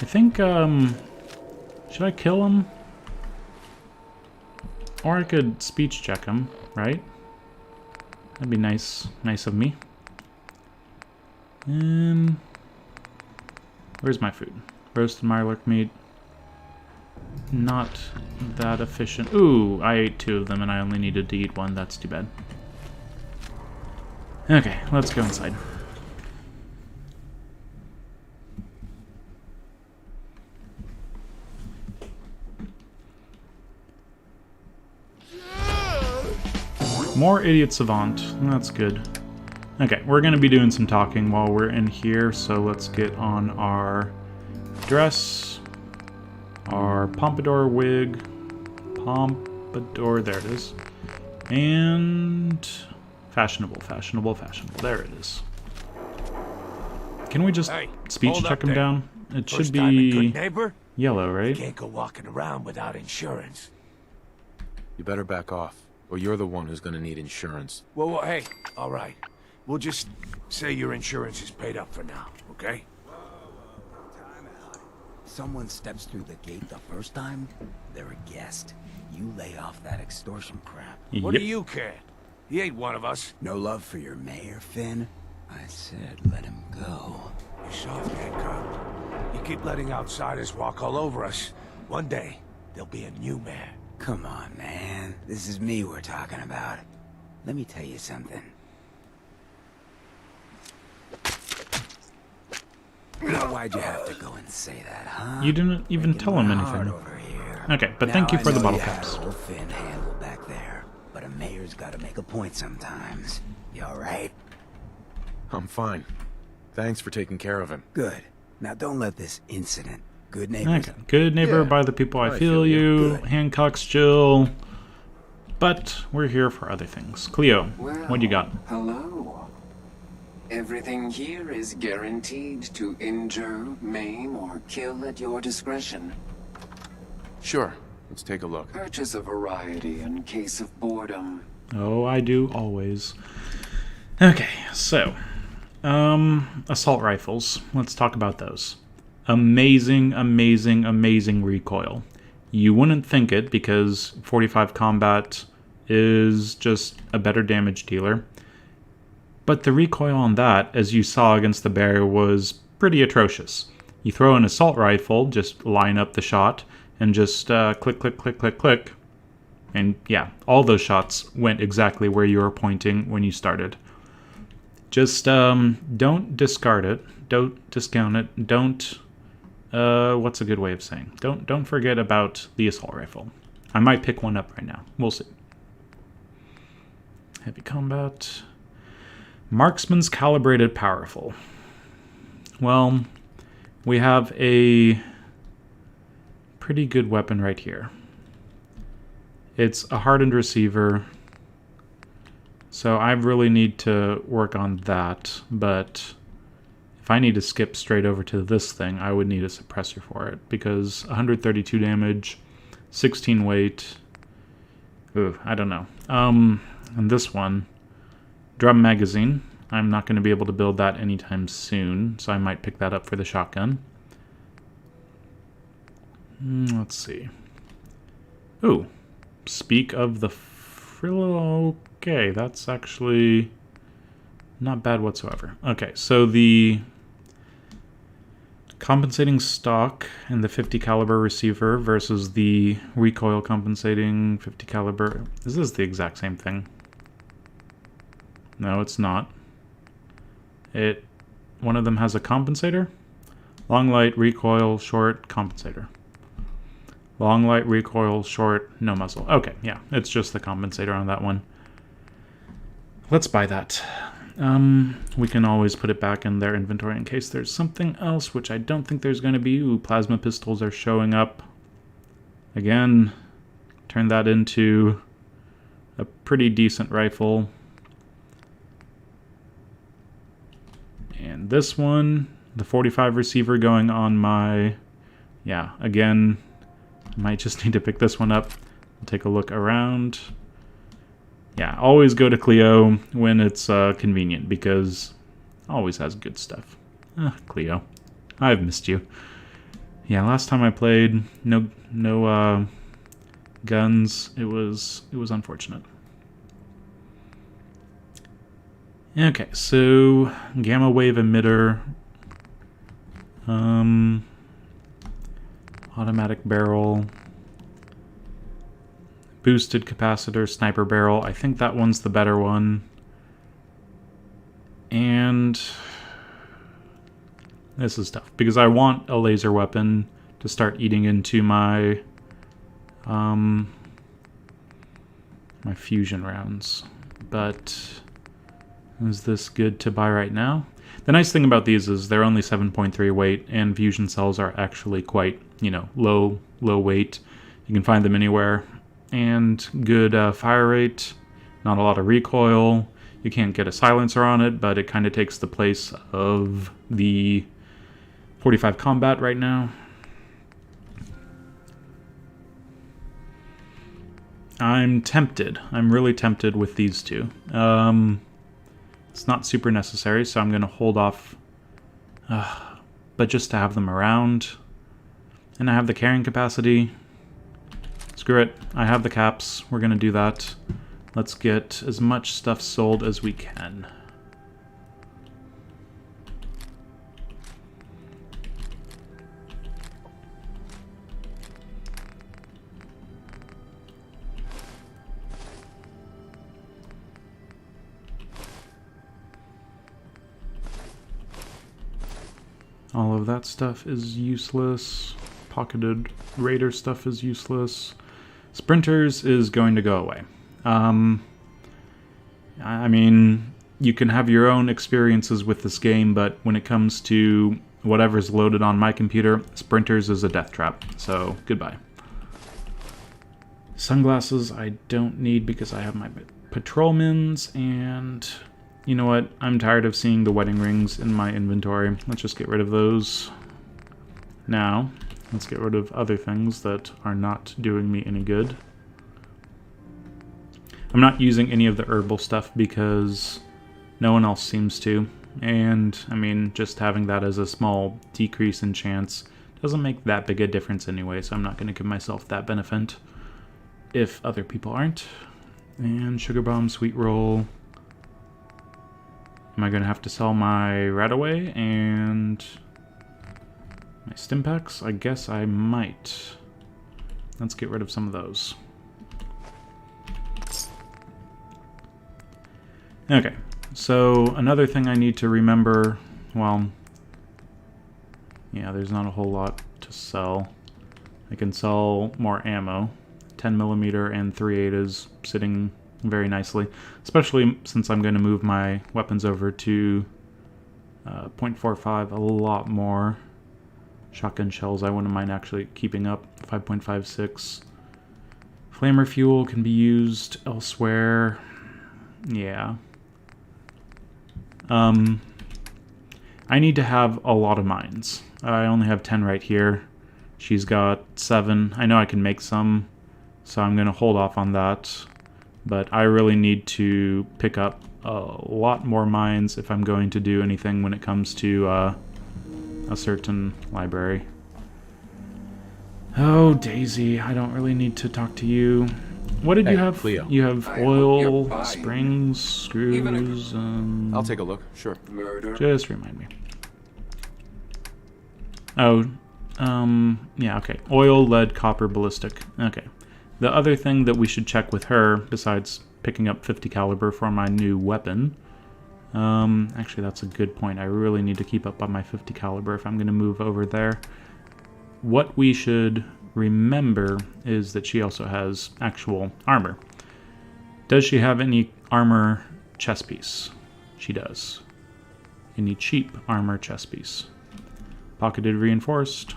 I think, should I kill him? Or I could speech check him, right? That'd be nice of me. Where's my food? Roasted Mirelurk meat. Not that efficient. Ooh, I ate 2 of them and I only needed to eat 1. That's too bad. Okay, let's go inside. More Idiot Savant. That's good. Okay, we're going to be doing some talking while we're in here, so let's get on our dress, our pompadour wig, there it is, and fashionable, there it is. Can we just Hey, speech hold check up him there. down? It should First time a good be neighbor? yellow, right? Can't go walking around without insurance. You better back off, or you're the one who's gonna need insurance. Well, hey, all right. We'll just say your insurance is paid up for now, okay? Someone steps through the gate the first time, they're a guest. You lay off that extortion crap. What Yep. do you care? He ain't one of us. No love for your mayor, Finn? I said let him go. You soft, Hancock. You keep letting outsiders walk all over us. One day, there'll be a new mayor. Come on, man. This is me we're talking about. Let me tell you something. Now, why'd you have to go and say that, huh? You didn't even Breaking tell him my heart anything. over here. Okay, but Now, thank you I for the know bottle you had caps. a little Finn handle back there, but a mayor's got to make a point sometimes. You all right? I'm fine. Thanks for taking care of him. Good. Now, don't let this incident. Good neighbors. Okay. Good neighbor Yeah, by the people I I feel feel you. you. Good. Hancock's chill. But we're here for other things. Cleo, what you got? Hello. Everything here is guaranteed to injure, maim, or kill at your discretion. Sure, let's take a look. Purchase a variety in case of boredom. Oh, I do always. Okay, so assault rifles. Let's talk about those. Amazing, amazing, amazing recoil. You wouldn't think it because 45 combat is just a better damage dealer. But the recoil on that, as you saw against the bear, was pretty atrocious. You throw an assault rifle, just line up the shot, and just click, click, click, click, click. And yeah, all those shots went exactly where you were pointing when you started. Just don't discard it. Don't discount it. Don't... what's a good way of saying? Don't forget about the assault rifle. I might pick one up right now. We'll see. Heavy combat. Marksman's calibrated powerful. Well, we have a pretty good weapon right here. It's a hardened receiver, so I really need to work on that, but if I need to skip straight over to this thing, I would need a suppressor for it, because 132 damage, 16 weight, ooh, I don't know. And this one, drum magazine, I'm not going to be able to build that anytime soon, so I might pick that up for the shotgun. Let's see. Ooh, speak of the Frillo. Okay, that's actually not bad whatsoever. Okay, so the compensating stock and the 50 caliber receiver versus the recoil compensating 50 caliber. This is the exact same thing. No, it's not. One of them has a compensator. Long light, recoil, short, compensator. Long light, recoil, short, no muzzle. Okay, yeah, it's just the compensator on that one. Let's buy that. We can always put it back in their inventory in case there's something else, which I don't think there's going to be. Ooh, plasma pistols are showing up. Again, turn that into a pretty decent rifle. And this one, the 45 receiver going on my... Yeah, again, I might just need to pick this one up. Take a look around. Yeah, always go to Cleo when it's convenient, because always has good stuff. Cleo, I've missed you. Yeah, last time I played, no guns. It was unfortunate. Okay, so gamma wave emitter, automatic barrel. Boosted capacitor, sniper barrel. I think that one's the better one. And this is tough because I want a laser weapon to start eating into my my fusion rounds. But is this good to buy right now? The nice thing about these is they're only 7.3 weight, and fusion cells are actually quite, low weight. You can find them anywhere. And good fire rate, not a lot of recoil. You can't get a silencer on it, but it kind of takes the place of the 45 combat right now. I'm tempted. I'm really tempted with these two. It's not super necessary, so I'm going to hold off. But just to have them around. And I have the carrying capacity. Screw it. I have the caps. We're going to do that. Let's get as much stuff sold as we can. All of that stuff is useless. Pocketed raider stuff is useless. Sprinters is going to go away. I mean, you can have your own experiences with this game, but when it comes to whatever's loaded on my computer, Sprinters is a death trap. So, goodbye. Sunglasses I don't need because I have my patrolmen's, and you know what? I'm tired of seeing the wedding rings in my inventory. Let's just get rid of those. Now, let's get rid of other things that are not doing me any good. I'm not using any of the herbal stuff because no one else seems to. And, I mean, just having that as a small decrease in chance doesn't make that big a difference anyway, so I'm not going to give myself that benefit if other people aren't. And sugar bomb, sweet roll. Am I going to have to sell my Radaway and my Stimpaks? I guess I might. Let's get rid of some of those. Okay, so another thing I need to remember, well, yeah, there's not a whole lot to sell. I can sell more ammo. 10mm and 3/8 is sitting very nicely, especially since I'm going to move my weapons over to .45 a lot more. Shotgun shells I wouldn't mind actually keeping up. 5.56. Flamer fuel can be used elsewhere. Yeah. I need to have a lot of mines. I only have 10 right here. She's got 7. I know I can make some, so I'm going to hold off on that. But I really need to pick up a lot more mines if I'm going to do anything when it comes to a certain library. Oh, Daisy, I don't really need to talk to you. What did you have? Leo. You have oil, springs, screws, I'll take a look, sure. Just remind me. Oh, yeah, okay. Oil, lead, copper, ballistic. Okay. The other thing that we should check with her, besides picking up 50 caliber for my new weapon, actually that's a good point. I really need to keep up on my 50 caliber if I'm going to move over there. What we should remember is that she also has actual armor. Does she have any armor chest piece? She does. Any cheap armor chest piece? Pocketed reinforced.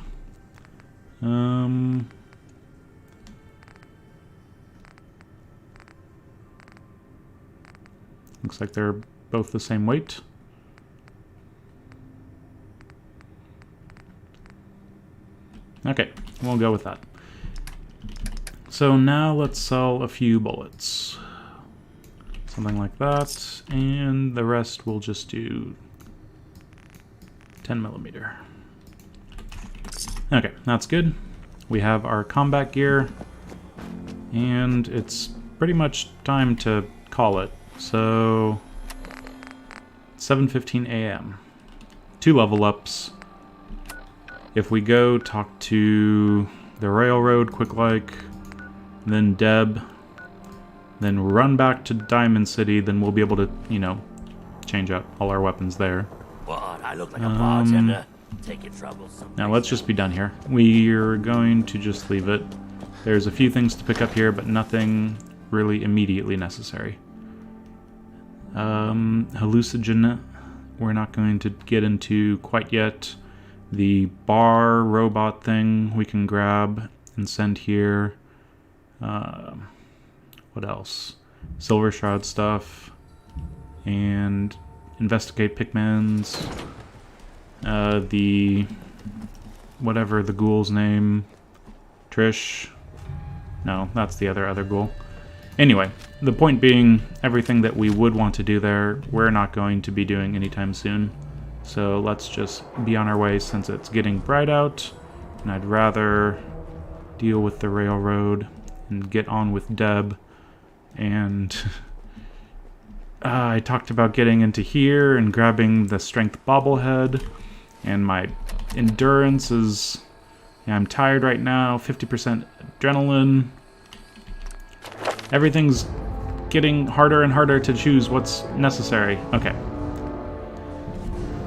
Looks like they're both the same weight. Okay, we'll go with that. So now let's sell a few bullets. Something like that, and the rest we'll just do 10mm. Okay, that's good. We have our combat gear, and it's pretty much time to call it. So, 7:15 a.m. 2 level ups. If we go talk to the railroad quick like, then Deb, then run back to Diamond City, then we'll be able to, you know, change up all our weapons there. What? I look like a bartender. Take your troubles. Now let's just be done here. We're going to just leave it. There's a few things to pick up here, but nothing really immediately necessary. Hallucinogen, we're not going to get into quite yet. The bar robot thing we can grab and send here. What else? Silver Shroud stuff. and investigate Pigman's, whatever the ghoul's name, Trish. No, that's the other ghoul. Anyway, the point being, everything that we would want to do there, we're not going to be doing anytime soon. So let's just be on our way since it's getting bright out, and I'd rather deal with the railroad and get on with Deb. And I talked about getting into here and grabbing the strength bobblehead, and my endurance is... yeah, I'm tired right now, 50% adrenaline. Everything's getting harder and harder to choose what's necessary. Okay.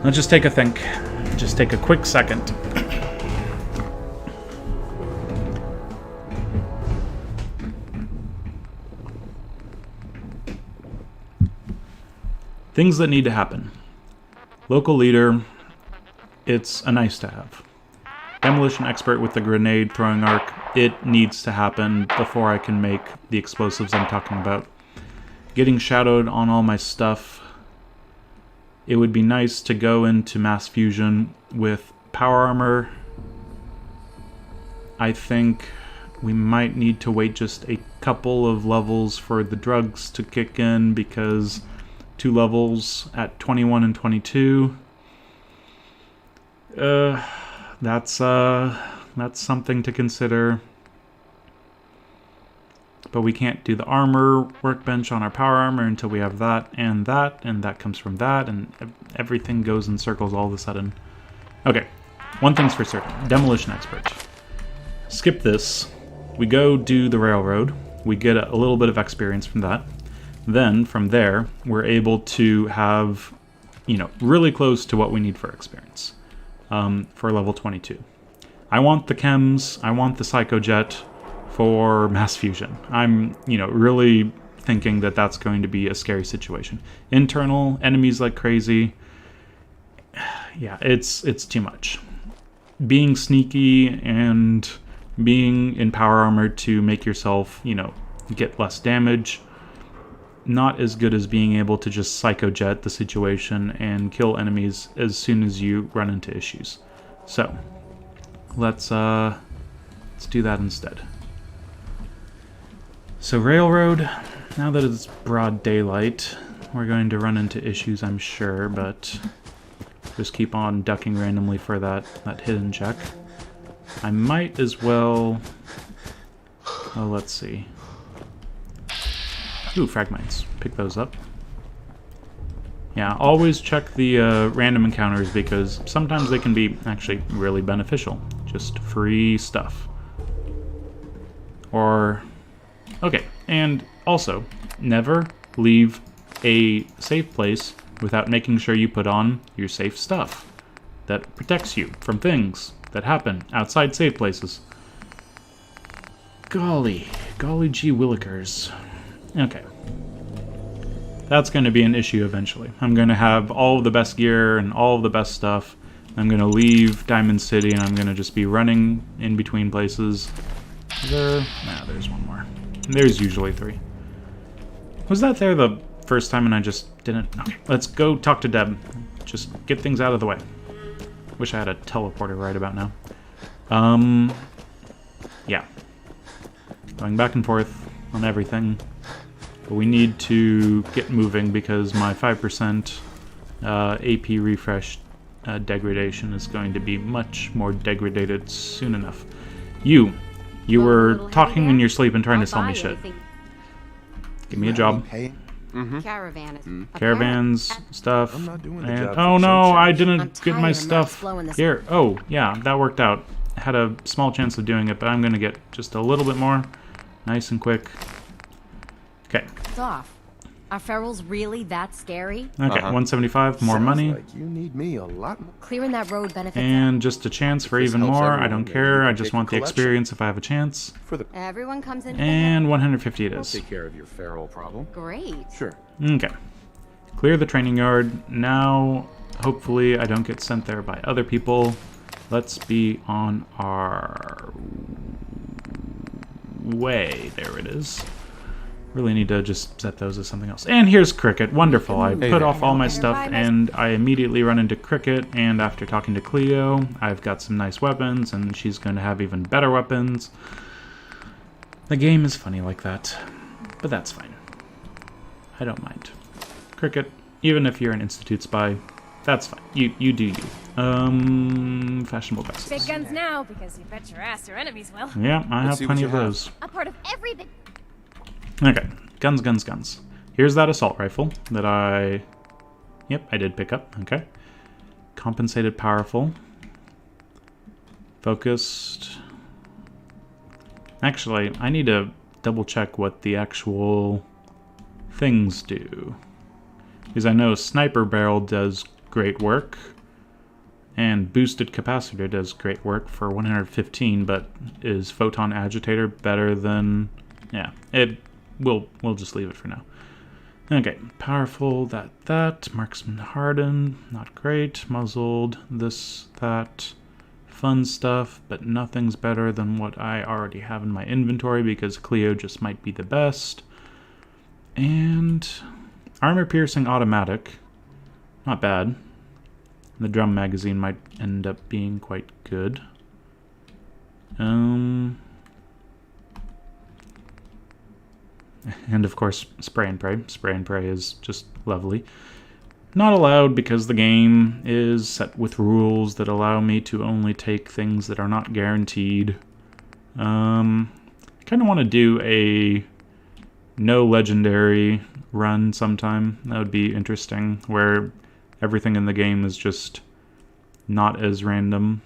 Let's just take a think. Just take a quick second. Things that need to happen. Local leader, it's a nice to have. Demolition expert with the grenade throwing arc, it needs to happen before I can make the explosives I'm talking about. Getting shadowed on all my stuff. It would be nice to go into mass fusion with power armor. I think we might need to wait just a couple of levels for the drugs to kick in, because 2 levels at 21 and 22. That's something to consider. But we can't do the armor workbench on our power armor until we have that, and that comes from that, and everything goes in circles all of a sudden. Okay, one thing's for certain. Demolition expert. Skip this. We go do the railroad. We get a little bit of experience from that. Then, from there, we're able to have, you know, really close to what we need for experience. For level 22. I want the chems, I want the psychojet for mass fusion. I'm, you know, really thinking that that's going to be a scary situation. Internal, enemies like crazy. Yeah, it's too much. Being sneaky and being in power armor to make yourself, you know, get less damage, not as good as being able to just psychojet the situation and kill enemies as soon as you run into issues. So, let's do that instead. So railroad, now that it's broad daylight, we're going to run into issues, I'm sure, but just keep on ducking randomly for that hidden check. I might as well... oh, let's see. Ooh, fragmites. Pick those up. Yeah, always check the random encounters, because sometimes they can be actually really beneficial. Just free stuff. Or... okay, and also, never leave a safe place without making sure you put on your safe stuff that protects you from things that happen outside safe places. Golly gee willikers. Okay. That's going to be an issue eventually. I'm going to have all of the best gear and all of the best stuff. I'm going to leave Diamond City and I'm going to just be running in between places. Nah, there's one more. There's usually 3. Was that there the first time and I just didn't? Okay, let's go talk to Deb. Just get things out of the way. Wish I had a teleporter right about now. Yeah. Going back and forth on everything. But we need to get moving because my 5% AP refresh degradation is going to be much more degraded soon enough. You were talking in your sleep and trying to sell me shit. Give me a job. Caravans, stuff. And oh no, I didn't get my stuff here. Oh, yeah, that worked out. I had a small chance of doing it, but I'm going to get just a little bit more. Nice and quick. Okay. It's off. Are ferals really that scary? Okay, 175, more money. Like you need me a lot more. Clearing that road benefits. And just a chance for even more. I don't care. I just want the experience if I have a chance. Everyone comes in. And 150 it is. Take care of your feral problem. Great. Sure. Okay. Clear the training yard. Now, hopefully I don't get sent there by other people. Let's be on our way. There it is. Really need to just set those as something else. And here's Cricket. Wonderful. I put off all my stuff and I immediately run into Cricket, and after talking to Cleo, I've got some nice weapons and she's going to have even better weapons. The game is funny like that, but that's fine. I don't mind. Cricket, even if you're an Institute spy, that's fine. You do you. Fashionable vessels. Big guns now, because you bet your ass your enemies will. Yeah, I have plenty of those. A part of every big... Okay, guns, guns, guns. Here's that assault rifle that I... Yep, I did pick up. Okay. Compensated powerful. Focused. Actually, I need to double check what the actual things do. Because I know Sniper Barrel does great work. And Boosted Capacitor does great work for 115, but is Photon Agitator better than... Yeah, we'll just leave it for now. Okay, powerful, that. Marksman hardened, not great. Muzzled, this, that. Fun stuff, but nothing's better than what I already have in my inventory because Cleo just might be the best. And armor piercing automatic, not bad. The drum magazine might end up being quite good. And of course, spray and pray. Spray and pray is just lovely. Not allowed because the game is set with rules that allow me to only take things that are not guaranteed. I kind of want to do a no legendary run sometime. That would be interesting, where everything in the game is just not as random.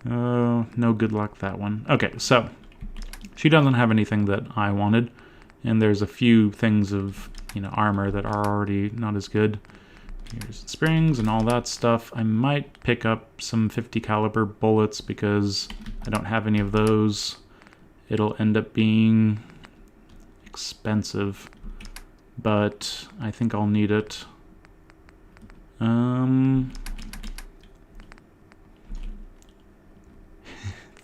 No good luck, that one. Okay, so she doesn't have anything that I wanted, and there's a few things of, armor that are already not as good. Here's the springs and all that stuff. I might pick up some 50 caliber bullets because I don't have any of those. It'll end up being expensive, but I think I'll need it.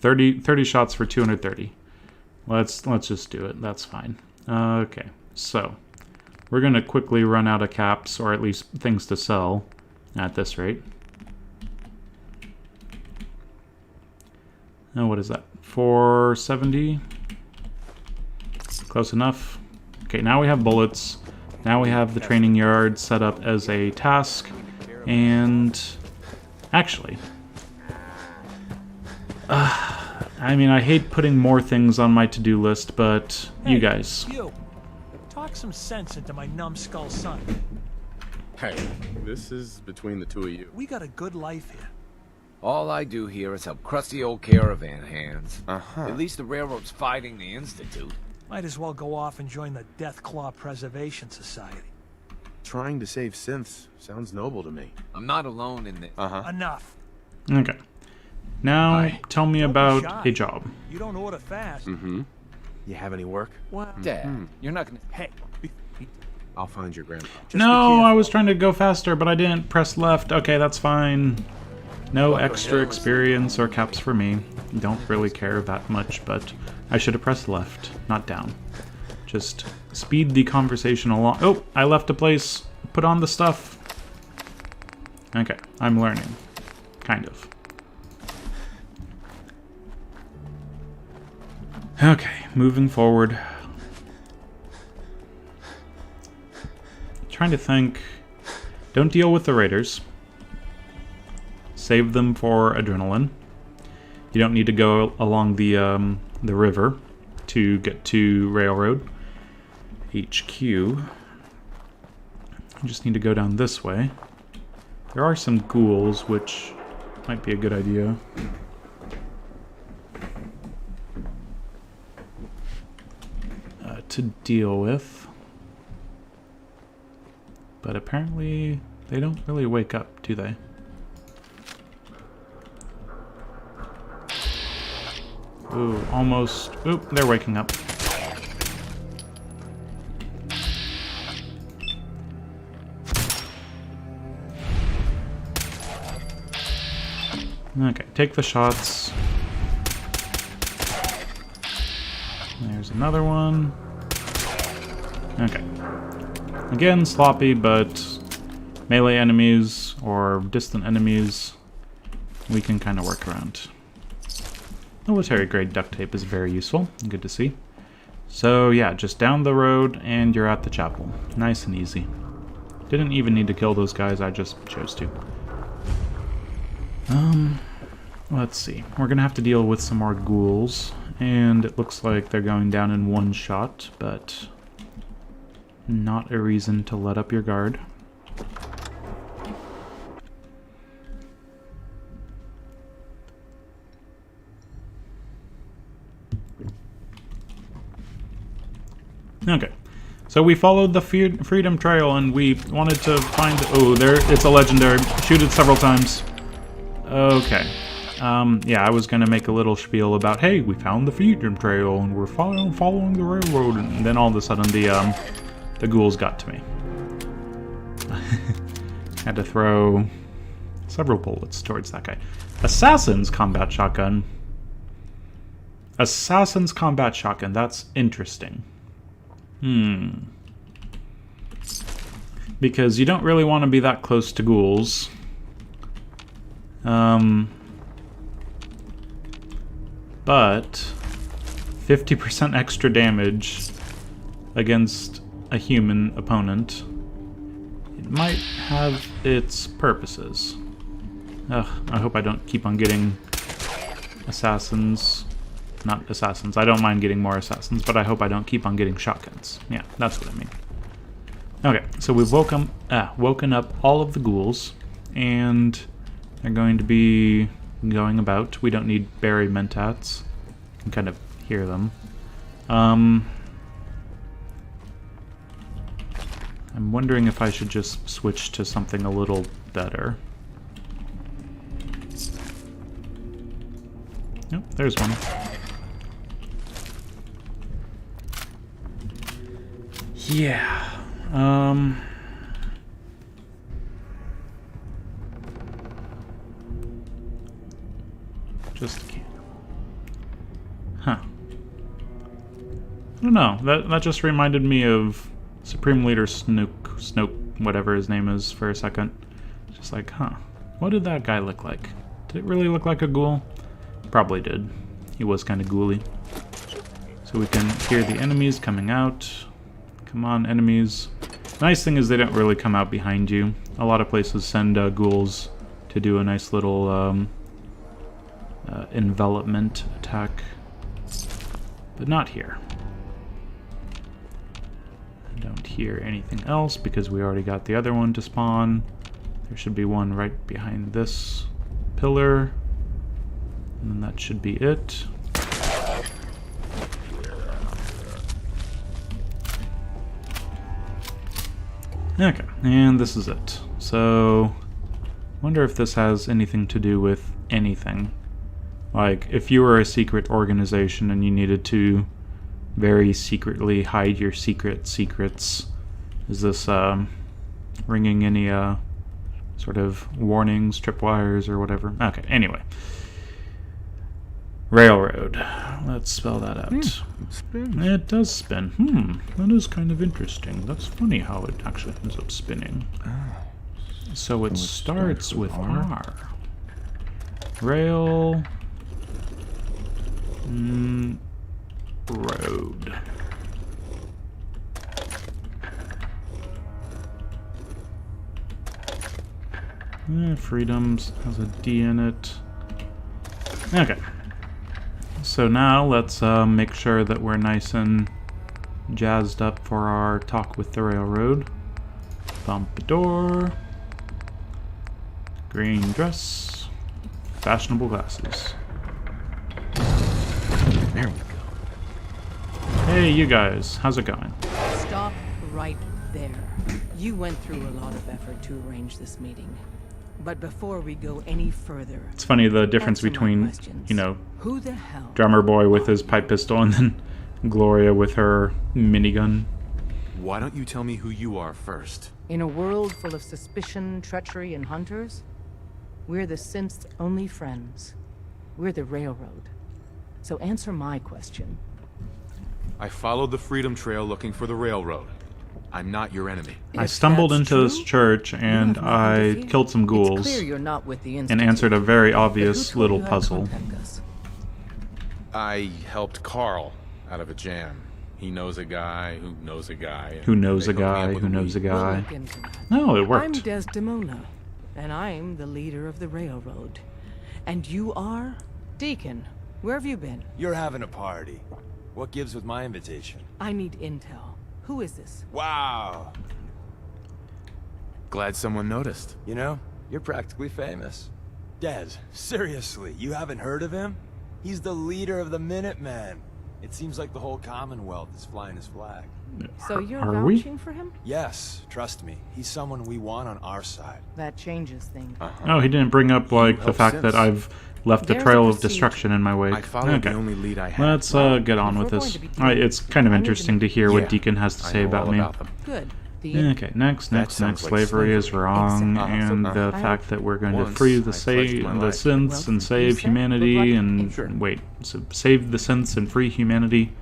30 shots for 230. Let's just do it. That's fine. Okay, so we're gonna quickly run out of caps, or at least things to sell at this rate. Oh, what is that? 470. Close enough. Okay, now we have bullets. Now we have the training yard set up as a task, and actually, I mean, I hate putting more things on my to-do list, but you guys. You. Talk some sense into my numbskull son. Hey, this is between the two of you. We got a good life here. All I do here is help crusty old caravan hands. Uh-huh. At least the railroad's fighting the Institute. Might as well go off and join the Deathclaw Preservation Society. Trying to save synths sounds noble to me. I'm not alone in this. Enough. Okay. Now, tell me about a job. You don't order fast. Mm-hmm. You have any work? Well, Dad, you're not gonna... Hey. I'll find your grandpa. No, I was trying to go faster, but I didn't press left. Okay, that's fine. No extra experience or caps for me. Don't really care that much, but I should have pressed left, not down. Just speed the conversation along. Oh, I left a place. Put on the stuff. Okay, I'm learning. Kind of. Okay, moving forward. Trying to think. Don't deal with the raiders. Save them for adrenaline. You don't need to go along the river to get to Railroad HQ. You just need to go down this way. There are some ghouls, which might be a good idea. To deal with. But apparently they don't really wake up, do they? Ooh, almost. Oop, they're waking up. Okay, take the shots. There's There's another one. Okay. Again, sloppy, but melee enemies or distant enemies we can kind of work around. Military grade duct tape is very useful. Good to see. So yeah, just down the road and you're at the chapel. Nice and easy. Didn't even need to kill those guys, I just chose to. Let's see. We're gonna have to deal with some more ghouls, and it looks like they're going down in one shot, but not a reason to let up your guard. Okay, so we followed the Freedom Trail and we wanted to find... Oh, there, it's a legendary. Shoot it several times. Okay. Yeah, I was going to make a little spiel about, hey, we found the Freedom Trail and we're following the railroad, and then all of a sudden the ghouls got to me. Had to throw several bullets towards that guy. Assassin's combat shotgun. Assassin's combat shotgun, that's interesting. Because you don't really want to be that close to ghouls. But 50% extra damage against a human opponent, it might have its purposes. Ugh, I hope I don't keep on getting assassins. Not assassins. I don't mind getting more assassins, but I hope I don't keep on getting shotguns. Yeah, that's what I mean. Okay, so we've woken up all of the ghouls, and they're going to be going about. We don't need berry mentats. You can kind of hear them. I'm wondering if I should just switch to something a little better. Nope, there's one. Yeah. Just huh. I don't know. That just reminded me of Supreme Leader Snoke, whatever his name is, for a second. Just like, huh. What did that guy look like? Did it really look like a ghoul? Probably did. He was kind of ghouly. So we can hear the enemies coming out. Come on, enemies. Nice thing is they don't really come out behind you. A lot of places send ghouls to do a nice little envelopment attack. But not here. I don't hear anything else because we already got the other one to spawn. There should be one right behind this pillar. And then that should be it. Okay, and this is it. So, wonder if this has anything to do with anything. Like, if you were a secret organization and you needed to very secretly hide your secrets, is this ringing any sort of warnings, tripwires, or whatever? Okay, anyway. Railroad. Let's spell that out. It does spin. That is kind of interesting. That's funny how it actually ends up spinning. So it starts with R. Rail... road. Freedoms has a D in it. Okay. So now let's make sure that we're nice and jazzed up for our talk with the railroad. Pompadour. Green dress. Fashionable glasses. There we go. Hey, you guys. How's it going? Stop right there. You went through a lot of effort to arrange this meeting. But before we go any further, it's funny the difference between, you know, who the hell? Drummer Boy with his pipe pistol and then Gloria with her minigun. Why don't you tell me who you are first? In a world full of suspicion, treachery, and hunters, we're the synth's only friends. We're the railroad. So answer my question. I followed the Freedom Trail looking for the railroad. I'm not your enemy. I stumbled into this church and I killed some ghouls Clear you're not with the and Institute. answered a very But who obvious told little you how to puzzle. contact us? I helped Carl out of a jam. He knows a guy who knows a guy. Who knows They a hooked me up guy with who knows a weed. We'll guy. look into that. No, it I'm worked. Desdemona, and I'm the leader of the railroad. And you are? Deacon, where have you been? You're having a party. What gives with my invitation? I need intel. Who is this? Wow. Glad someone noticed. You know, you're practically famous. Des, seriously, you haven't heard of him? He's the leader of the Minutemen. It seems like the whole Commonwealth is flying his flag. So you're Are we? vouching for him? Yes, trust me. He's someone we want on our side. That changes things. Oh, he didn't bring up like the helped fact since. that I've left a There's trail a of procedure. destruction in my wake. I followed Okay. the only lead I had. Let's get on with If we're this. going to be It's kind of I need to interesting to hear Yeah, what Deacon has to I say know about all me. about them. Good. Okay, next, That sounds like slavery is slavery. wrong, Exactly. and So, the I- fact that we're going to Once free I the pledged the my life. synths and Well, save you said humanity, good luck. and Sure. wait, so save the synths and free humanity.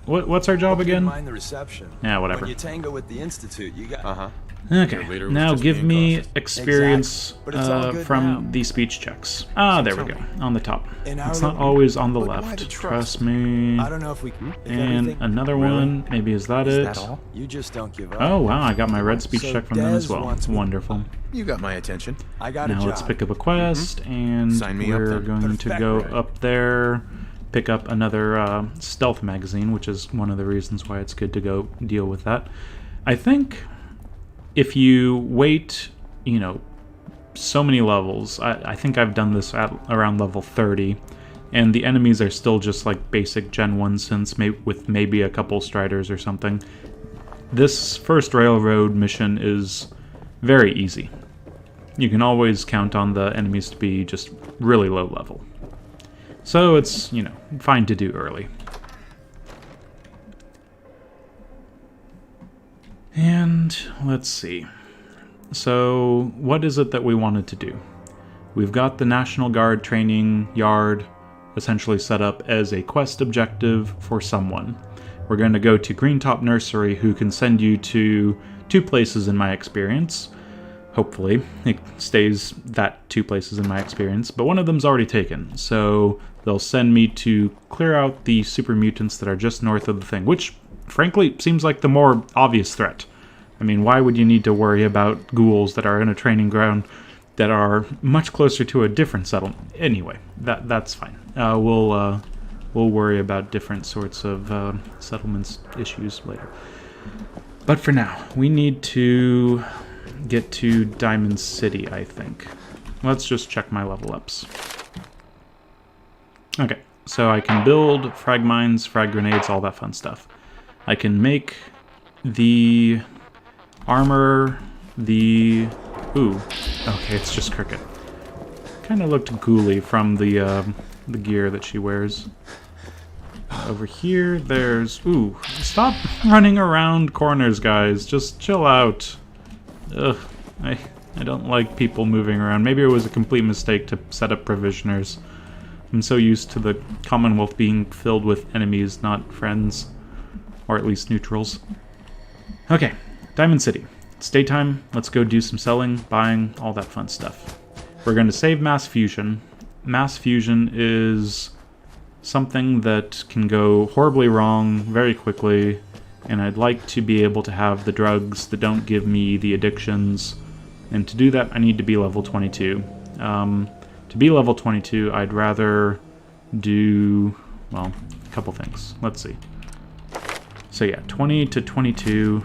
What's our job Hope you didn't again? mind the reception. Yeah, whatever. When you tango with the Institute, you got... Okay, Your leader was now just give being me cautious. experience Exactly. But it's all good from now. the speech checks. Ah, there we go, on the top. In our It's not little- always on the But why left. the Trust me. I don't know if we can... if And everything- another Really? one, maybe is that Is it? that all? You just don't give up. Oh wow, I got my red speech So check from them as Des well. wants me- Wonderful. You got my attention. I got a Now job. let's pick up a quest, and Sign me up we're then. going to go Perfecto. up there, pick up another stealth magazine, which is one of the reasons why it's good to go deal with that. I think if you wait, so many levels, I think I've done this at around level 30, and the enemies are still just like basic Gen 1 synths with maybe a couple striders or something. This first railroad mission is very easy. You can always count on the enemies to be just really low level. So it's, fine to do early. And let's see. So what is it that we wanted to do? We've got the National Guard training yard essentially set up as a quest objective for someone. We're going to go to Greentop Nursery, who can send you to 2 places in my experience. Hopefully, it stays that 2 places in my experience, but one of them's already taken, so they'll send me to clear out the super mutants that are just north of the thing, which, frankly, seems like the more obvious threat. I mean, why would you need to worry about ghouls that are in a training ground that are much closer to a different settlement? Anyway, that's fine. We'll worry about different sorts of settlements issues later. But for now, we need to get to Diamond City, I think. Let's just check my level ups. Okay, so I can build frag mines, frag grenades, all that fun stuff. I can make the armor, ooh, okay, it's just Cricket. Kind of looked ghouly from the gear that she wears. Over here, there's... Ooh, stop running around corners, guys. Just chill out. Ugh, I don't like people moving around. Maybe it was a complete mistake to set up provisioners. I'm so used to the Commonwealth being filled with enemies, not friends. Or at least neutrals. Okay, Diamond City. It's daytime. Let's go do some selling, buying, all that fun stuff. We're going to save Mass Fusion. Mass Fusion is something that can go horribly wrong very quickly, and I'd like to be able to have the drugs that don't give me the addictions, and to do that I need to be level 22. To be level 22, I'd rather do, well, a couple things. Let's see. So yeah, 20 to 22.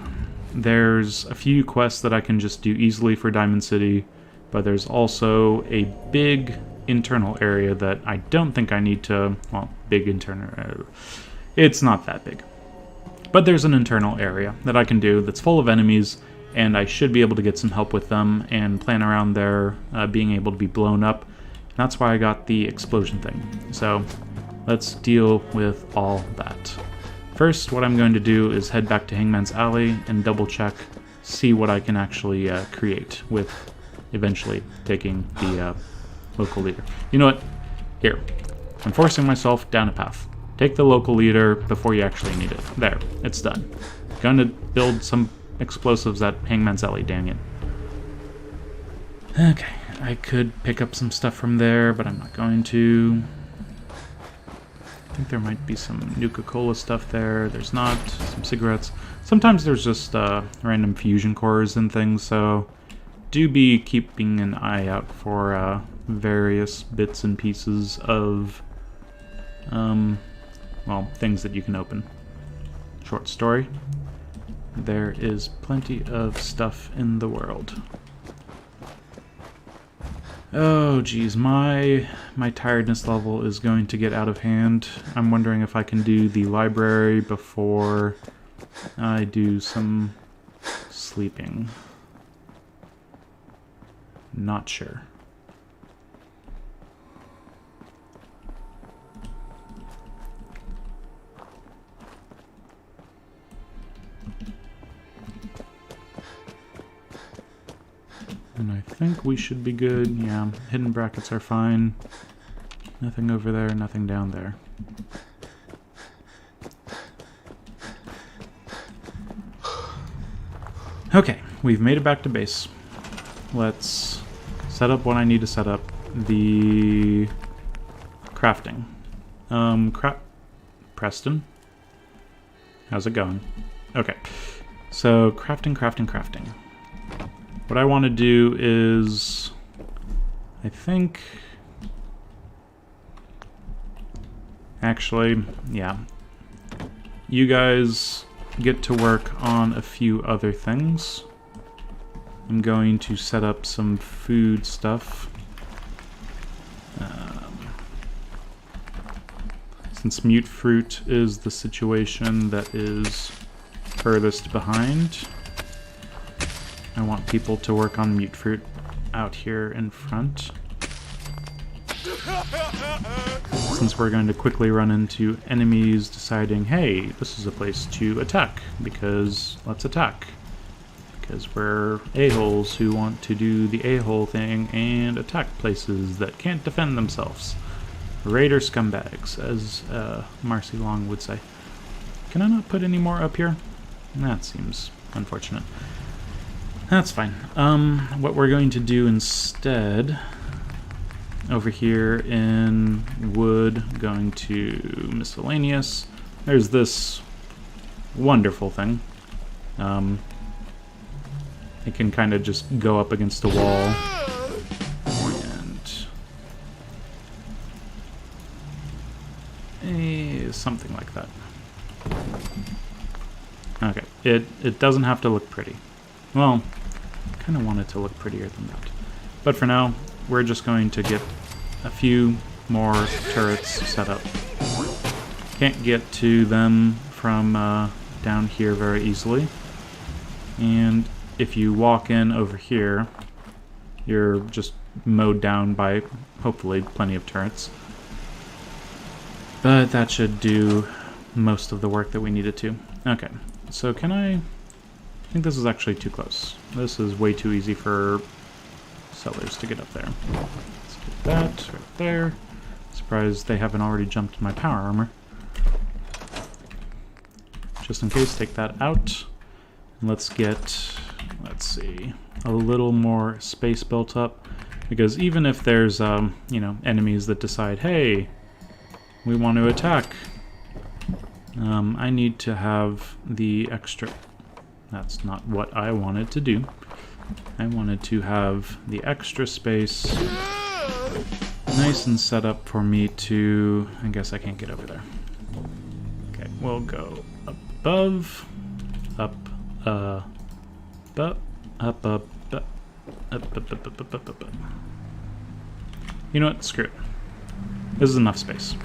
There's a few quests that I can just do easily for Diamond City, but there's also a big internal area that I don't think I need to, well, big internal, it's not that big. But there's an internal area that I can do that's full of enemies, and I should be able to get some help with them and plan around their being able to be blown up. And that's why I got the explosion thing. So let's deal with all that. First, what I'm going to do is head back to Hangman's Alley and double check, see what I can actually create with eventually taking the local leader. You know what? Here. I'm forcing myself down a path. Take the local leader before you actually need it. There, it's done. Gonna build some explosives at Hangman's Alley, dang it. Okay, I could pick up some stuff from there, but I'm not going to. I think there might be some Nuka-Cola stuff there. There's not. Some cigarettes. Sometimes there's just random fusion cores and things, so do be keeping an eye out for various bits and pieces of, well, things that you can open. Short story. There is plenty of stuff in the world. Oh geez, my tiredness level is going to get out of hand. I'm wondering if I can do the library before I do some sleeping. Not sure. And I think we should be good. Yeah, hidden brackets are fine. Nothing over there, nothing down there. Okay, we've made it back to base. Let's set up what I need to set up. The crafting. Preston? How's it going? Okay, so crafting. What I want to do is, I think, actually, yeah, you guys get to work on a few other things. I'm going to set up some food stuff. Since mute fruit is the situation that is furthest behind, I want people to work on mute fruit out here in front. Since we're going to quickly run into enemies deciding, hey, this is a place to attack, because let's attack. Because we're a-holes who want to do the a-hole thing and attack places that can't defend themselves. Raider scumbags, as Marcy Long would say. Can I not put any more up here? That seems unfortunate. That's fine. What we're going to do instead, over here in wood, going to miscellaneous, there's this wonderful thing. It can kind of just go up against a wall, and something like that. Okay, it doesn't have to look pretty. Well, I kind of want it to look prettier than that. But for now, we're just going to get a few more turrets set up. Can't get to them from down here very easily. And if you walk in over here, you're just mowed down by, hopefully, plenty of turrets. But that should do most of the work that we needed to. Okay, so can I think this is actually too close. This is way too easy for sellers to get up there. Let's get that right there. Surprised they haven't already jumped my power armor. Just in case, take that out. And let's get, let's see, a little more space built up. Because even if there's, you know, enemies that decide, hey, we want to attack, I need to have the extra... That's not what I wanted to do. I wanted to have the extra space nice and set up for me to... I guess I can't get over there. Okay, we'll go above, up, up. You know what? Screw it. This is enough space.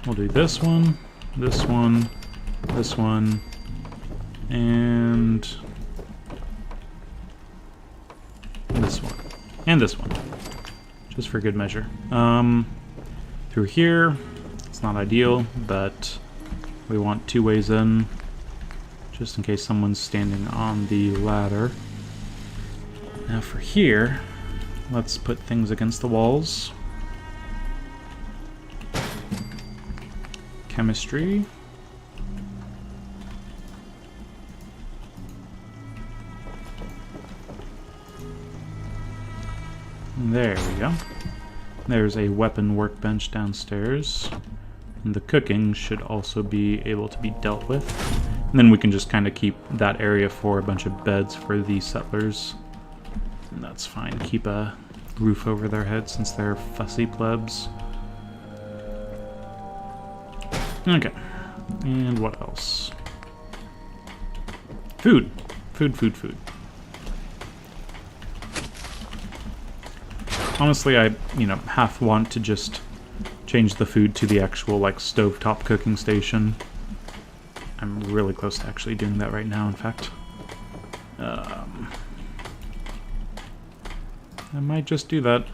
We'll do this one, this one, this one, and this one, and this one, just for good measure. Through here, it's not ideal, but we want 2 ways in, just in case someone's standing on the ladder. Now for here, let's put things against the walls. chemistry. There we go. There's a weapon workbench downstairs. And the cooking should also be able to be dealt with. And then we can just kind of keep that area for a bunch of beds for the settlers. And that's fine. Keep a roof over their heads since they're fussy plebs. Okay. And what else? Food. Food. Honestly, I, half want to just change the food to the actual, like, stovetop cooking station. I'm really close to actually doing that right now, in fact. I might just do that.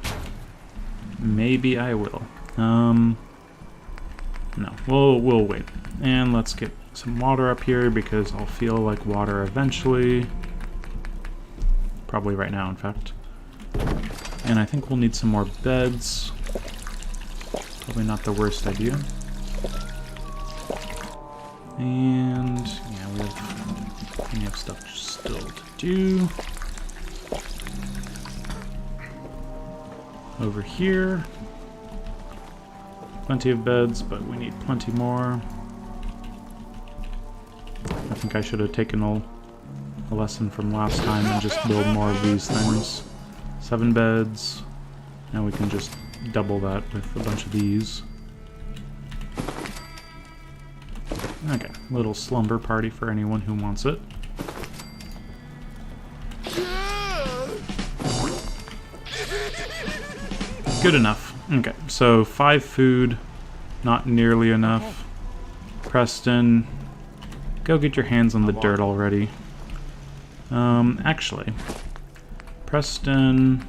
Maybe I will. No, we'll wait. And let's get some water up here, because I'll feel like water eventually. Probably right now, in fact. And I think we'll need some more beds. Probably not the worst idea. And yeah, we have stuff still to do. Over here. Plenty of beds, but we need plenty more. I think I should have taken a lesson from last time and just build more of these things. 7 beds. Now we can just double that with a bunch of these. Okay, little slumber party for anyone who wants it. Good enough. Okay, so 5 food, not nearly enough. Preston, go get your hands on the dirt already. Actually, Preston,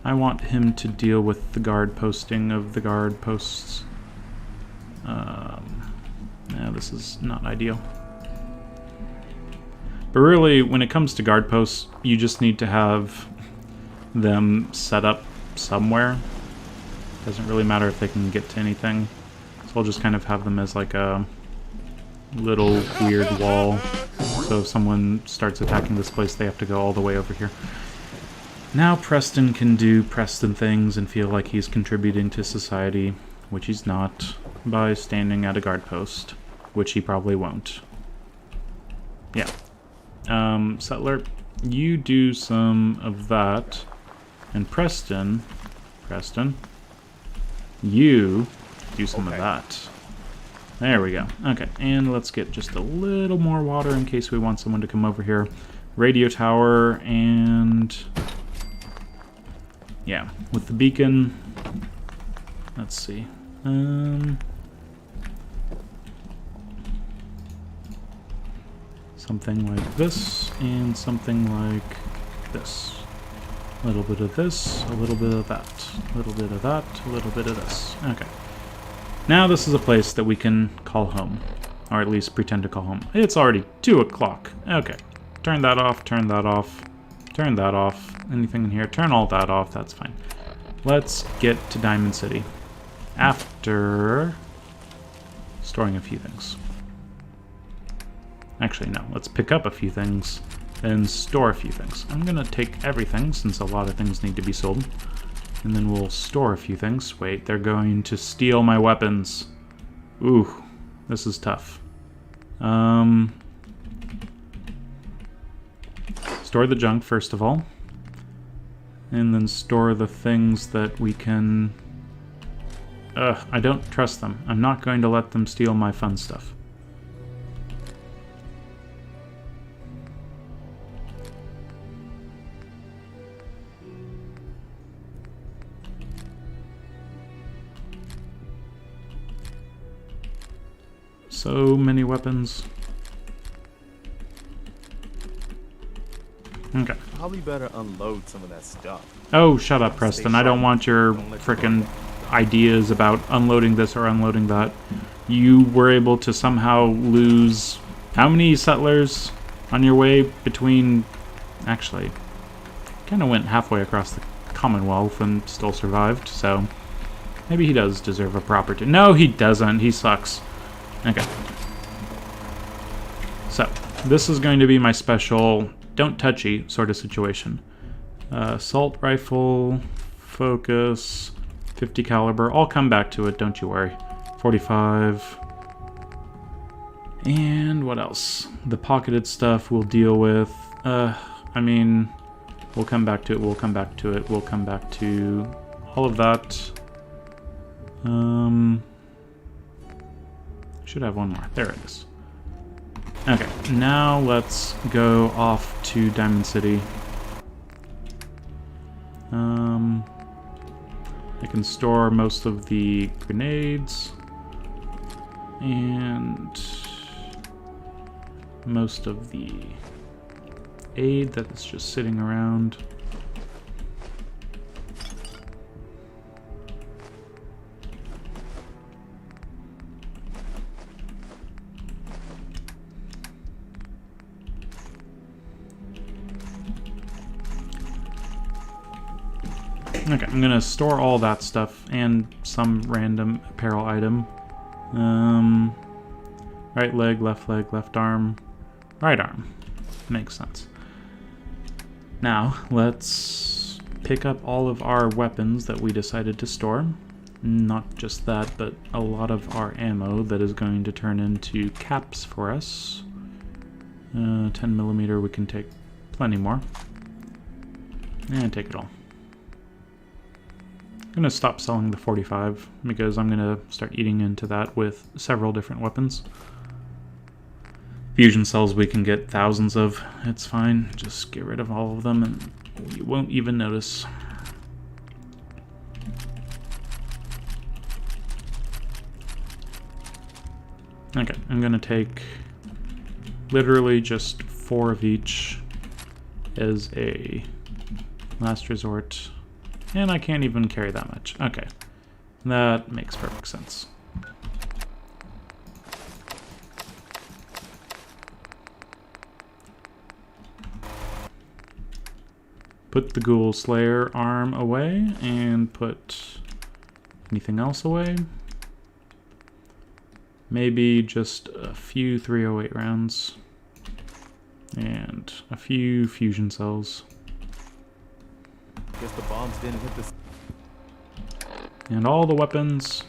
I want him to deal with the guard posting of the guard posts. Yeah, this is not ideal. But really, when it comes to guard posts, you just need to have them set up somewhere. Doesn't really matter if they can get to anything. So I'll just kind of have them as like a little weird wall. So if someone starts attacking this place, they have to go all the way over here. Now Preston can do Preston things and feel like he's contributing to society, which he's not, by standing at a guard post, which he probably won't. Yeah. Settler, you do some of that. And Preston, you do some of that. There we go. Okay, and let's get just a little more water in case we want someone to come over here. Radio tower, and yeah, with the beacon, let's see. Something like this, and something like this. A little bit of this, a little bit of that, a little bit of that, a little bit of this. Okay. Now this is a place that we can call home. Or at least pretend to call home. It's already 2 o'clock. Okay. Turn that off, turn that off, turn that off. Anything in here? Turn all that off, that's fine. Let's get to Diamond City. After storing a few things. Actually, no. Let's pick up a few things and store a few things. I'm gonna take everything since a lot of things need to be sold. And then we'll store a few things. Wait, they're going to steal my weapons. Ooh, this is tough. Store the junk, first of all. And then store the things that we can... I don't trust them. I'm not going to let them steal my fun stuff. So many weapons. Okay. Probably better unload some of that stuff. Oh, shut up, Preston. I don't want your frickin' ideas about unloading this or unloading that. You were able to somehow lose how many settlers on your way between... Actually, kind of went halfway across the Commonwealth and still survived, so... Maybe he does deserve a proper... No, he doesn't. He sucks. Okay. So, this is going to be my special don't touchy sort of situation. Assault rifle, focus, 50 caliber. I'll come back to it, don't you worry. 45. And what else? The pocketed stuff we'll deal with. I mean, we'll come back to it, we'll come back to it, we'll come back to all of that. Should have one more. There it is. Okay, now let's go off to Diamond City. I can store most of the grenades and most of the aid that is just sitting around. Okay, I'm gonna store all that stuff and some random apparel item. Right leg, left arm, right arm. Makes sense. Now, let's pick up all of our weapons that we decided to store. Not just that, but a lot of our ammo that is going to turn into caps for us. 10mm, we can take plenty more. And take it all. I'm going to stop selling the 45 because I'm going to start eating into that with several different weapons. Fusion cells we can get thousands of. It's fine. Just get rid of all of them and you won't even notice. Okay, I'm going to take literally just 4 of each as a last resort. And I can't even carry that much. Okay. That makes perfect sense. Put the Ghoul Slayer arm away and put anything else away. Maybe just a few 308 rounds and a few fusion cells. Guess the bombs didn't hit this. And all the weapons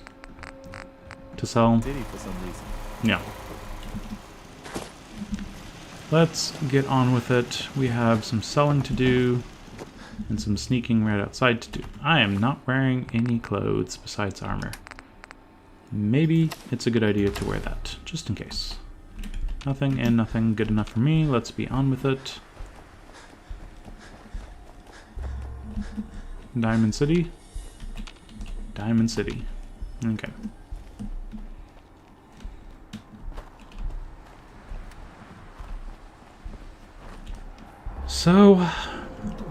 to sell. Diddy for some reason. Yeah. Let's get on with it. We have some selling to do and some sneaking right outside to do. I am not wearing any clothes besides armor. Maybe it's a good idea to wear that, just in case. Nothing and nothing good enough for me. Let's be on with it. Diamond City. Diamond City. Okay. So,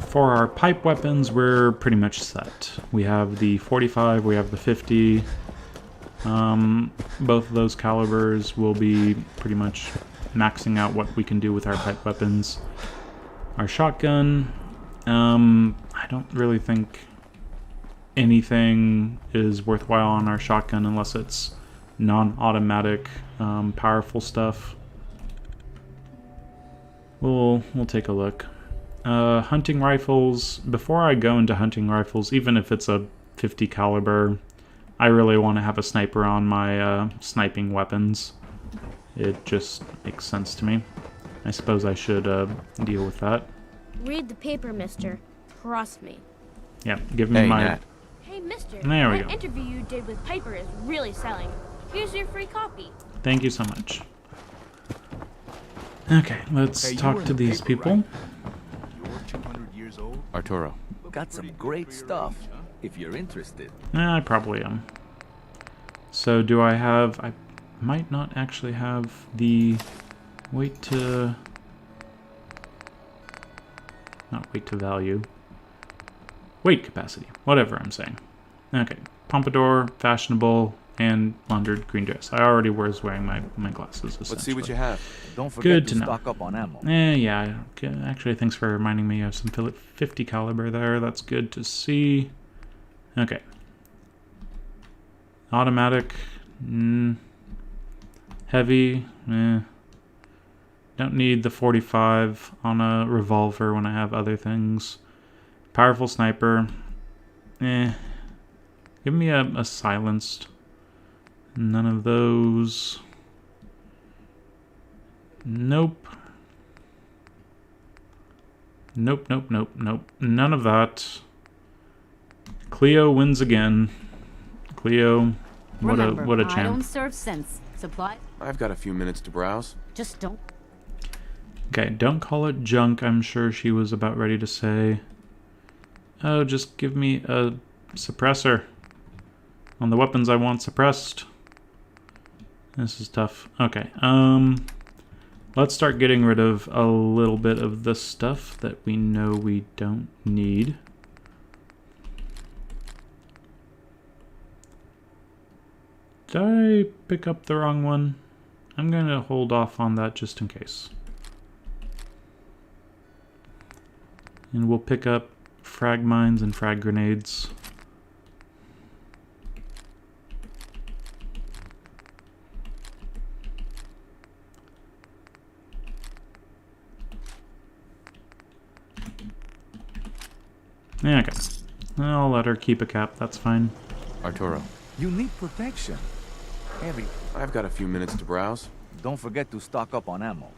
for our pipe weapons, we're pretty much set. We have the 45, we have the 50. Both of those calibers will be pretty much maxing out what we can do with our pipe weapons. Our shotgun, I don't really think anything is worthwhile on our shotgun unless it's non-automatic, powerful stuff. We'll take a look. Hunting rifles, before I go into hunting rifles, even if it's a 50 caliber, I really want to have a sniper on my sniping weapons. It just makes sense to me. I suppose I should deal with that. Read the paper, mister. Trust me. Yeah, give me my... Nat. Hey, mister. There we that go. interview you did with Piper is really selling. Here's your free copy. Thank you so much. Okay, let's talk to these people. You're 200 years old? Arturo. Got some great stuff, if you're interested. I probably am. So do I have... I might not actually have the... Weight to... Not weight to value. Weight capacity. Whatever I'm saying. Okay. Pompadour, fashionable, and laundered green dress. I already was wearing my glasses, essentially. Let's see what you have. Don't forget Good to to know. stock up on ammo. Yeah. Actually, thanks for reminding me of some 50 caliber there. That's good to see. Okay. Automatic. Heavy. Don't need the 45 on a revolver when I have other things. Powerful sniper. Give me a silenced. None of those. Nope. Nope, nope, nope, nope. None of that. Cleo wins again. Cleo, what a champ. I don't serve sense. Supply. I've got a few minutes to browse. Just don't. Okay, don't call it junk, I'm sure she was about ready to say. Oh, just give me a suppressor. On the weapons I want suppressed. This is tough. Okay, let's start getting rid of a little bit of the stuff that we know we don't need. Did I pick up the wrong one? I'm gonna hold off on that just in case. And we'll pick up frag mines and frag grenades. Yeah, okay. I'll let her keep a cap, that's fine. Arturo. You need protection. I've got a few minutes to browse. Don't forget to stock up on ammo.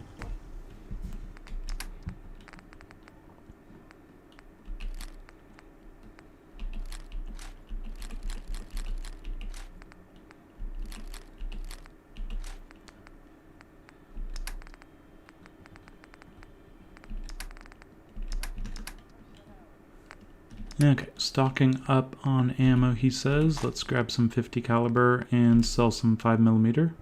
Okay, stocking up on ammo, he says. Let's grab some 50 caliber and sell some 5mm.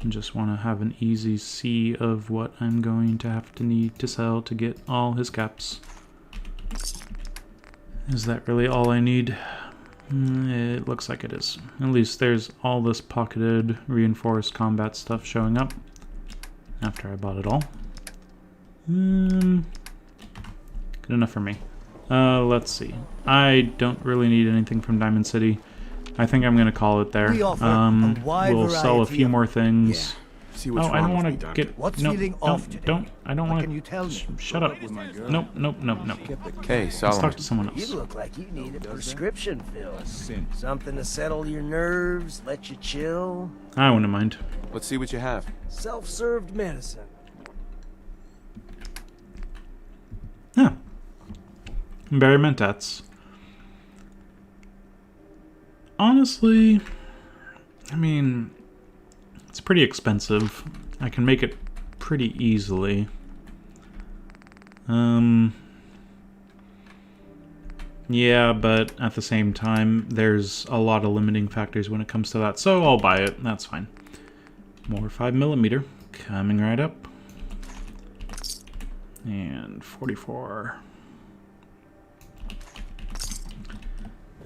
I just want to have an easy see of what I'm going to have to need to sell to get all his caps. Is that really all I need? It looks like it is. At least there's all this pocketed reinforced combat stuff showing up after I bought it all. Good enough for me. Let's see. I don't really need anything from Diamond City. I think I'm gonna call it there. We'll sell a few more things. See what's I don't wrong want with to me, get. What's No, feeling don't, off today? don't. I don't want Can you tell me? Shut up. Nope, nope, nope, nope, nope. Hey, Let's Solomon. talk to someone else. You look like you need a prescription filled. Something to settle your nerves, let you chill. I wouldn't mind. Let's see what you have. Self-served medicine. Yeah. Barry Mentats. Honestly, I mean, it's pretty expensive. I can make it pretty easily. Yeah, but at the same time, there's a lot of limiting factors when it comes to that, so I'll buy it. That's fine. More 5mm coming right up. And 44.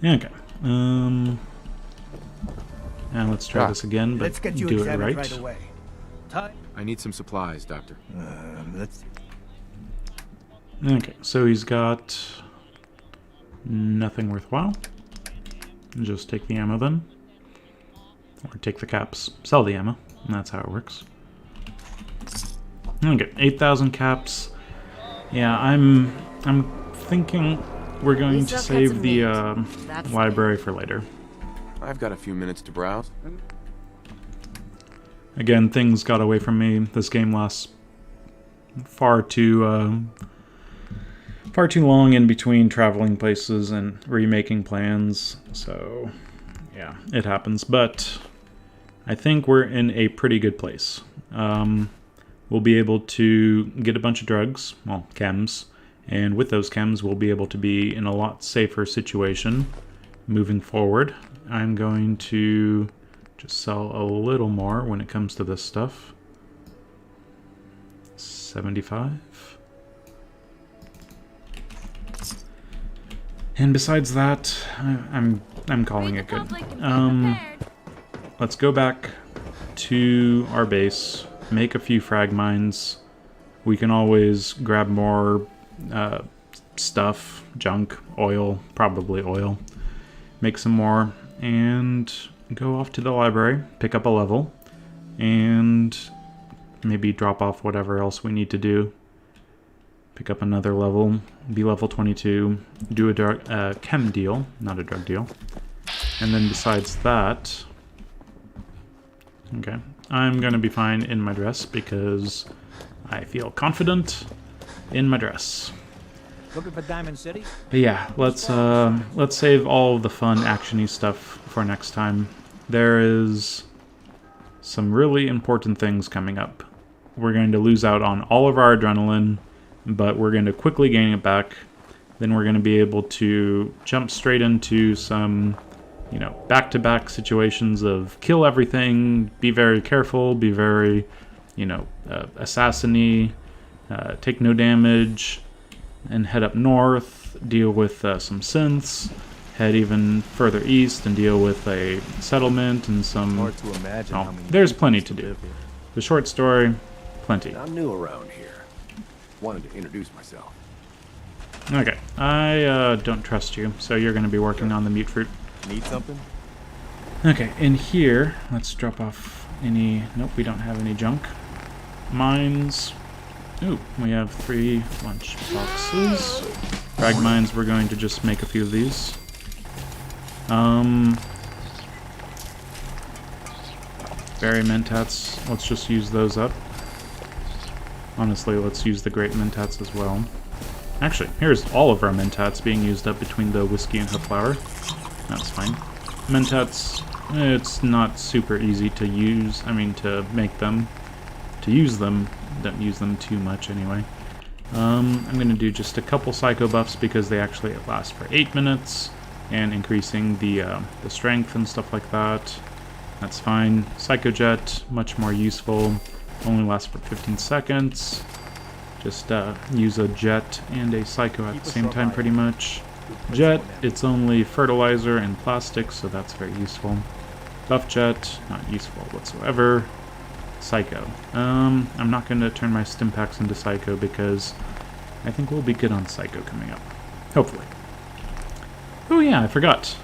Okay. And let's try this again, but Let's get you do it examined right. right away. I need some supplies, Doctor. Let's. Okay, so he's got nothing worthwhile. Just take the ammo then. Or take the caps, sell the ammo, and that's how it works. Okay, 8,000 caps. Yeah, I'm thinking we're going to save the library for later. I've got a few minutes to browse. Again, things got away from me. This game lasts far too long in between traveling places and remaking plans. So, yeah, it happens. But I think we're in a pretty good place. We'll be able to get a bunch of drugs, well, chems, and with those chems, we'll be able to be in a lot safer situation moving forward. I'm going to just sell a little more when it comes to this stuff. 75. And besides that, I'm calling it good. Let's go back to our base, make a few frag mines. We can always grab more stuff, junk, oil, probably oil. make some more, and go off to the library, pick up a level, and maybe drop off whatever else we need to do. Pick up another level, be level 22, do a chem deal, not a drug deal. And then besides that, okay, I'm going to be fine in my dress because I feel confident in my dress. Looking for Diamond City? But yeah, let's save all of the fun actiony stuff for next time. There is some really important things coming up. We're going to lose out on all of our adrenaline, but we're going to quickly gain it back. Then we're going to be able to jump straight into some, you know, back-to-back situations of kill everything, be very careful, be very, you know, assassin-y, take no damage, and head up north, deal with some synths, head even further east and deal with a settlement and some... Hard to imagine how many there's plenty to do. The short story, plenty. I'm new around here. Wanted to introduce myself. Okay, I don't trust you, so you're going to be working on the mute fruit. Need something? Okay, in here, let's drop off any... Nope, we don't have any junk. Mines. Ooh, we have 3 lunch boxes. Frag mines, we're going to just make a few of these. Berry mentats, let's just use those up. Honestly, let's use the great mentats as well. Actually, here's all of our mentats being used up between the whiskey and hop flour. That's fine. Mentats, it's not super easy to use, to make them. To use them, don't use them too much anyway. I'm going to do just a couple psycho buffs because they actually last for 8 minutes, and increasing the strength and stuff like that. That's fine. Psycho jet, much more useful, only lasts for 15 seconds. Just use a jet and a psycho at the same time pretty much. Jet, it's only fertilizer and plastic, so that's very useful. Buff jet, not useful whatsoever. Psycho. I'm not going to turn my stim packs into Psycho because I think we'll be good on Psycho coming up. Hopefully. Oh yeah, I forgot.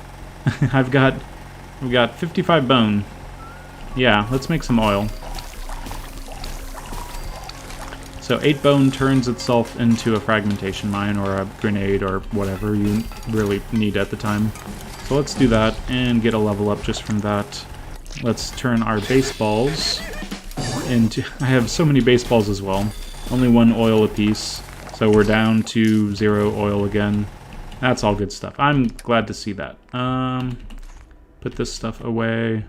We've got 55 bone. Yeah, let's make some oil. So 8 bone turns itself into a fragmentation mine or a grenade or whatever you really need at the time. So let's do that and get a level up just from that. Let's turn our baseballs into... I have so many baseballs as well. Only 1 oil apiece. So we're down to 0 oil again. That's all good stuff. I'm glad to see that. Put this stuff away.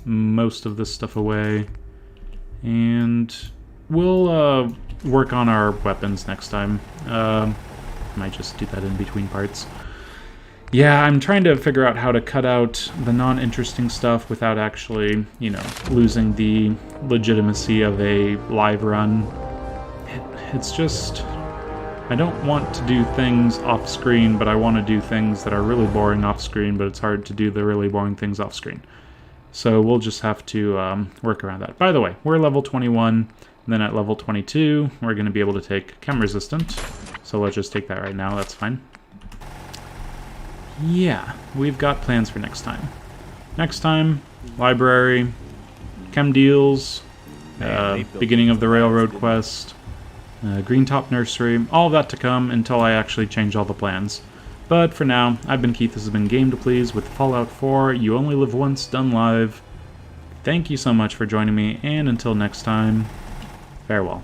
Most of this stuff away. And we'll work on our weapons next time. Might just do that in between parts. Yeah, I'm trying to figure out how to cut out the non-interesting stuff without actually, you know, losing the legitimacy of a live run. It's just... I don't want to do things off-screen, but I want to do things that are really boring off-screen, but it's hard to do the really boring things off-screen. So we'll just have to work around that. By the way, we're level 21, and then at level 22, we're going to be able to take Chem Resistant. So let's just take that right now, that's fine. Yeah, we've got plans for next time. Next time, library, chem deals, beginning of the railroad quest, Green Top Nursery, all of that to come until I actually change all the plans. But for now, I've been Keith, this has been Game to Please with Fallout 4, You Only Live Once, done live. Thank you so much for joining me, and until next time, farewell.